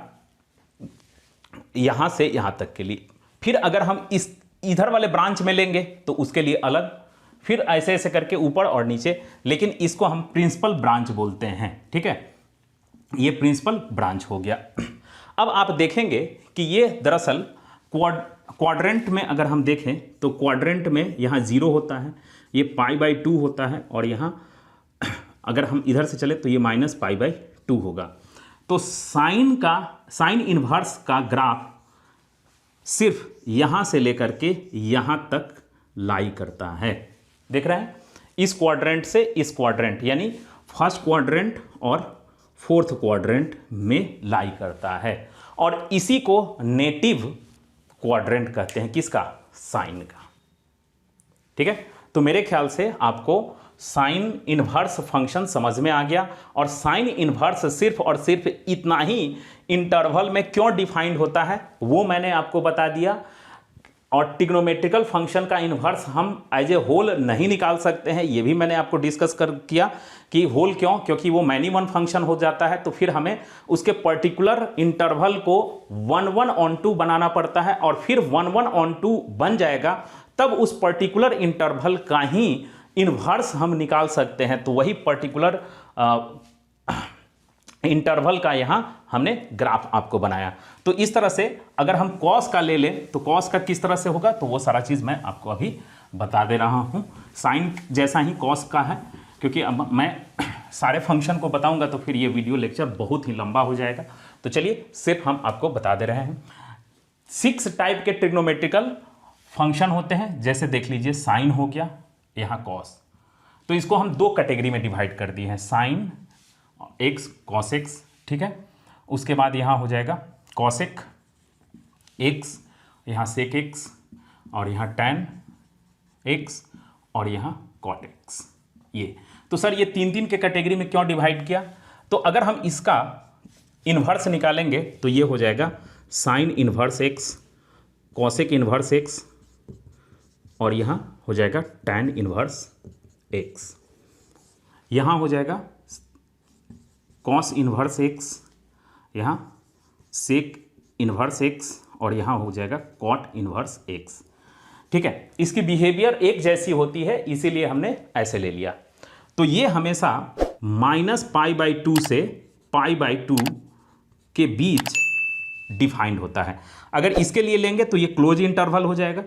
यहाँ से यहाँ तक के लिए। फिर अगर हम इस इधर वाले ब्रांच में लेंगे तो उसके लिए अलग, फिर ऐसे ऐसे करके ऊपर और नीचे, लेकिन इसको हम प्रिंसिपल ब्रांच बोलते हैं, ठीक है, ये प्रिंसिपल ब्रांच हो गया। अब आप देखेंगे कि ये दरअसल क्वाड्रेंट में अगर हम देखें तो क्वाड्रेंट में यहाँ 0 होता है, ये π/2 होता है, और यहाँ अगर हम इधर से चले तो ये -π/2 होगा। तो साइन इन्वर्स का ग्राफ सिर्फ यहाँ से लेकर के यहाँ तक लाई करता है। देख रहे हैं, इस क्वाड्रेंट से इस क्वाड्रेंट, यानी फर्स्ट क्वाड्रेंट और फोर्थ क्वाड्रेंट में लाई करता है, और इसी को नेटिव क्वाड्रेंट कहते हैं, किसका? साइन का। ठीक है, तो मेरे ख्याल से आपको साइन इन्वर्स फंक्शन समझ में आ गया, और साइन इन्वर्स सिर्फ और सिर्फ इतना ही इंटरवल में क्यों डिफाइंड होता है वो मैंने आपको बता दिया। और ट्रिग्नोमेट्रिकल फंक्शन का इन्वर्स हम एज ए होल नहीं निकाल सकते हैं, ये भी मैंने आपको डिस्कस किया कि होल क्यों, क्योंकि वो मैनी-वन फंक्शन हो जाता है, तो फिर हमें उसके पर्टिकुलर इंटरवल को 1/(1)(2) बनाना पड़ता है, और फिर 1/(1)(2) बन जाएगा तब उस पर्टिकुलर इंटरवल का ही इन्वर्स हम निकाल सकते हैं। तो वही पर्टिकुलर इंटरवल का यहां हमने ग्राफ आपको बनाया। तो इस तरह से अगर हम कॉस का ले लें तो कॉस का किस तरह से होगा, तो वो सारा चीज़ मैं आपको अभी बता दे रहा हूं। साइन जैसा ही कॉस का है, क्योंकि अब मैं सारे फंक्शन को बताऊंगा तो फिर ये वीडियो लेक्चर बहुत ही लंबा हो जाएगा। तो चलिए सिर्फ हम आपको बता दे रहे हैं। 6 टाइप के ट्रिग्नोमेट्रिकल फंक्शन होते हैं, जैसे देख लीजिए साइन हो गया, यहाँ कॉस, तो इसको हम 2 कैटेगरी में डिवाइड कर दिए हैं, साइन एक्स कॉस एक्स। ठीक है, उसके बाद यहाँ हो जाएगा कॉसेक एक्स, यहाँ सेक एक्स, और यहाँ टैन एक्स, और यहाँ कॉट एक्स। ये तो सर ये 3 के कैटेगरी में क्यों डिवाइड किया? तो अगर हम इसका इन्वर्स निकालेंगे तो ये हो जाएगा sign inverse x, cosec inverse x, और यहाँ हो जाएगा टैन इन्वर्स एक्स। यहाँ हो जाएगा कॉस इन्वर्स एक्स, यहाँ सेक इन्वर्स एक्स, और यहाँ हो जाएगा कॉट इन्वर्स एक्स। ठीक है, इसकी बिहेवियर एक जैसी होती है, इसीलिए हमने ऐसे ले लिया। तो ये हमेशा -π/2 से π/2 के बीच डिफाइंड होता है। अगर इसके लिए लेंगे तो ये क्लोज इंटरवल हो जाएगा,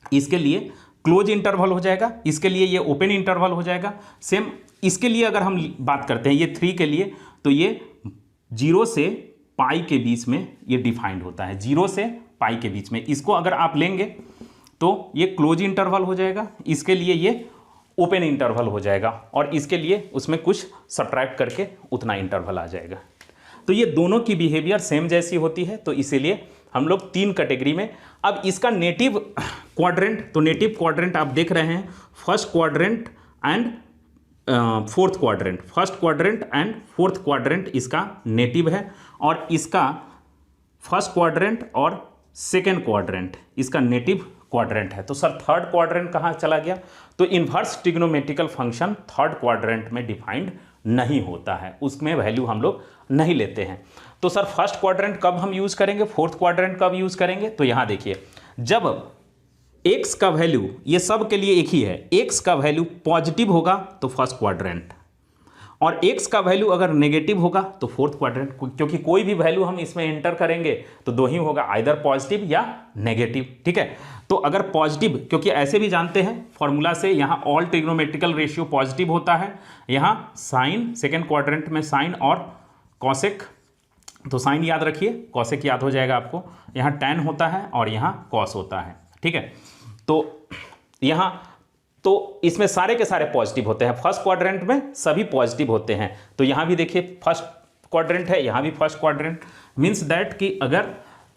इसके लिए क्लोज इंटरवल हो जाएगा, इसके लिए ये ओपन इंटरवल हो जाएगा। सेम इसके लिए अगर हम बात करते हैं ये 3 के लिए, तो ये 0 से पाई के बीच में ये डिफाइंड होता है, 0 से पाई के बीच में। इसको अगर आप लेंगे तो ये क्लोज इंटरवल हो जाएगा, इसके लिए ये ओपन इंटरवल हो जाएगा, और इसके लिए उसमें कुछ सब्ट्रैक्ट करके उतना इंटरवल आ जाएगा। तो ये दोनों की बिहेवियर सेम जैसी होती है, तो इसीलिए हम लोग 3 कैटेगरी में। अब इसका नेटिव क्वाड्रेंट, तो नेटिव क्वाड्रेंट आप देख रहे हैं, first quadrant and fourth quadrant, first quadrant and fourth quadrant इसका नेटिव है, और इसका फर्स्ट क्वाड्रेंट और सेकेंड क्वाड्रेंट इसका नेटिव क्वाड्रेंट है। तो सर थर्ड क्वाड्रेंट कहाँ चला गया? तो inverse trigonometrical function third quadrant में डिफाइंड नहीं होता है, उसमें वैल्यू हम लोग नहीं लेते हैं। तो सर फर्स्ट क्वाड्रेंट कब हम यूज़ करेंगे, फोर्थ क्वाड्रेंट कब यूज़ करेंगे? तो यहाँ देखिए, जब x का वैल्यू, ये सब के लिए एक ही है, x का वैल्यू पॉजिटिव होगा तो फर्स्ट क्वाड्रेंट, और x का वैल्यू अगर नेगेटिव होगा तो फोर्थ क्वाड्रेंट, क्योंकि कोई भी वैल्यू हम इसमें एंटर करेंगे तो 2 ही होगा, आइदर पॉजिटिव या नेगेटिव। ठीक है, तो अगर पॉजिटिव, क्योंकि ऐसे भी जानते हैं फॉर्मूला से, यहाँ ऑल ट्रिग्नोमेट्रिकल रेशियो पॉजिटिव होता है, यहाँ साइन सेकेंड क्वाड्रेंट में साइन और कॉसेक, तो साइन याद रखिए, कॉसेक याद हो जाएगा आपको, यहाँ टैन होता है और यहाँ कॉस होता है। ठीक है, तो यहाँ तो इसमें सारे के सारे पॉजिटिव होते हैं, फर्स्ट क्वाड्रेंट में सभी पॉजिटिव होते हैं। तो यहाँ भी देखिए फर्स्ट क्वाड्रेंट है, यहाँ भी फर्स्ट क्वाड्रेंट, मीन्स दैट कि अगर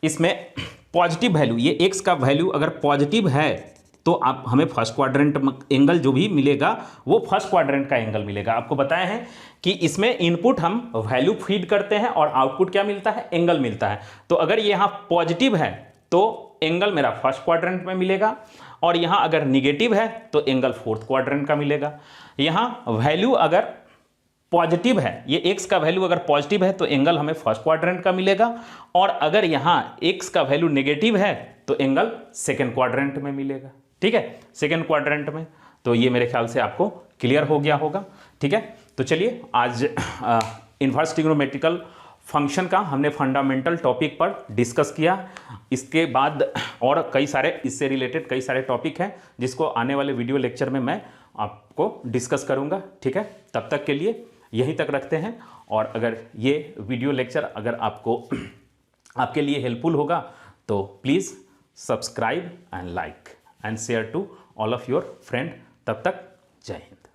इसमें पॉजिटिव वैल्यू, ये एक्स का वैल्यू अगर पॉजिटिव है तो आप हमें फर्स्ट क्वाड्रेंट एंगल जो भी मिलेगा वो फर्स्ट क्वाड्रेंट का एंगल मिलेगा। आपको बताया है कि इसमें इनपुट हम वैल्यू फीड करते हैं और आउटपुट क्या मिलता है, एंगल मिलता है। तो अगर ये यहाँ पॉजिटिव है तो एंगल मेरा फर्स्ट क्वाड्रेंट में मिलेगा, और यहाँ अगर निगेटिव है तो एंगल फोर्थ क्वाड्रेंट का मिलेगा। यहाँ वैल्यू अगर पॉजिटिव है, ये x का वैल्यू अगर पॉजिटिव है तो एंगल हमें फर्स्ट क्वाड्रेंट का मिलेगा, और अगर यहाँ x का वैल्यू नेगेटिव है तो एंगल सेकेंड क्वाड्रेंट में मिलेगा। ठीक है, सेकेंड क्वाड्रेंट में। तो ये मेरे ख्याल से आपको क्लियर हो गया होगा। ठीक है, तो चलिए आज इन्वर्स ट्रिग्नोमेट्रिकल फंक्शन का हमने फंडामेंटल टॉपिक पर डिस्कस किया। इसके बाद और कई सारे इससे रिलेटेड कई सारे टॉपिक हैं जिसको आने वाले वीडियो लेक्चर में मैं आपको डिस्कस करूंगा। ठीक है, तब तक के लिए यहीं तक रखते हैं। और अगर ये वीडियो लेक्चर अगर आपके लिए हेल्पफुल होगा तो please subscribe and like and share to all of your friend. तब तक जय हिंद।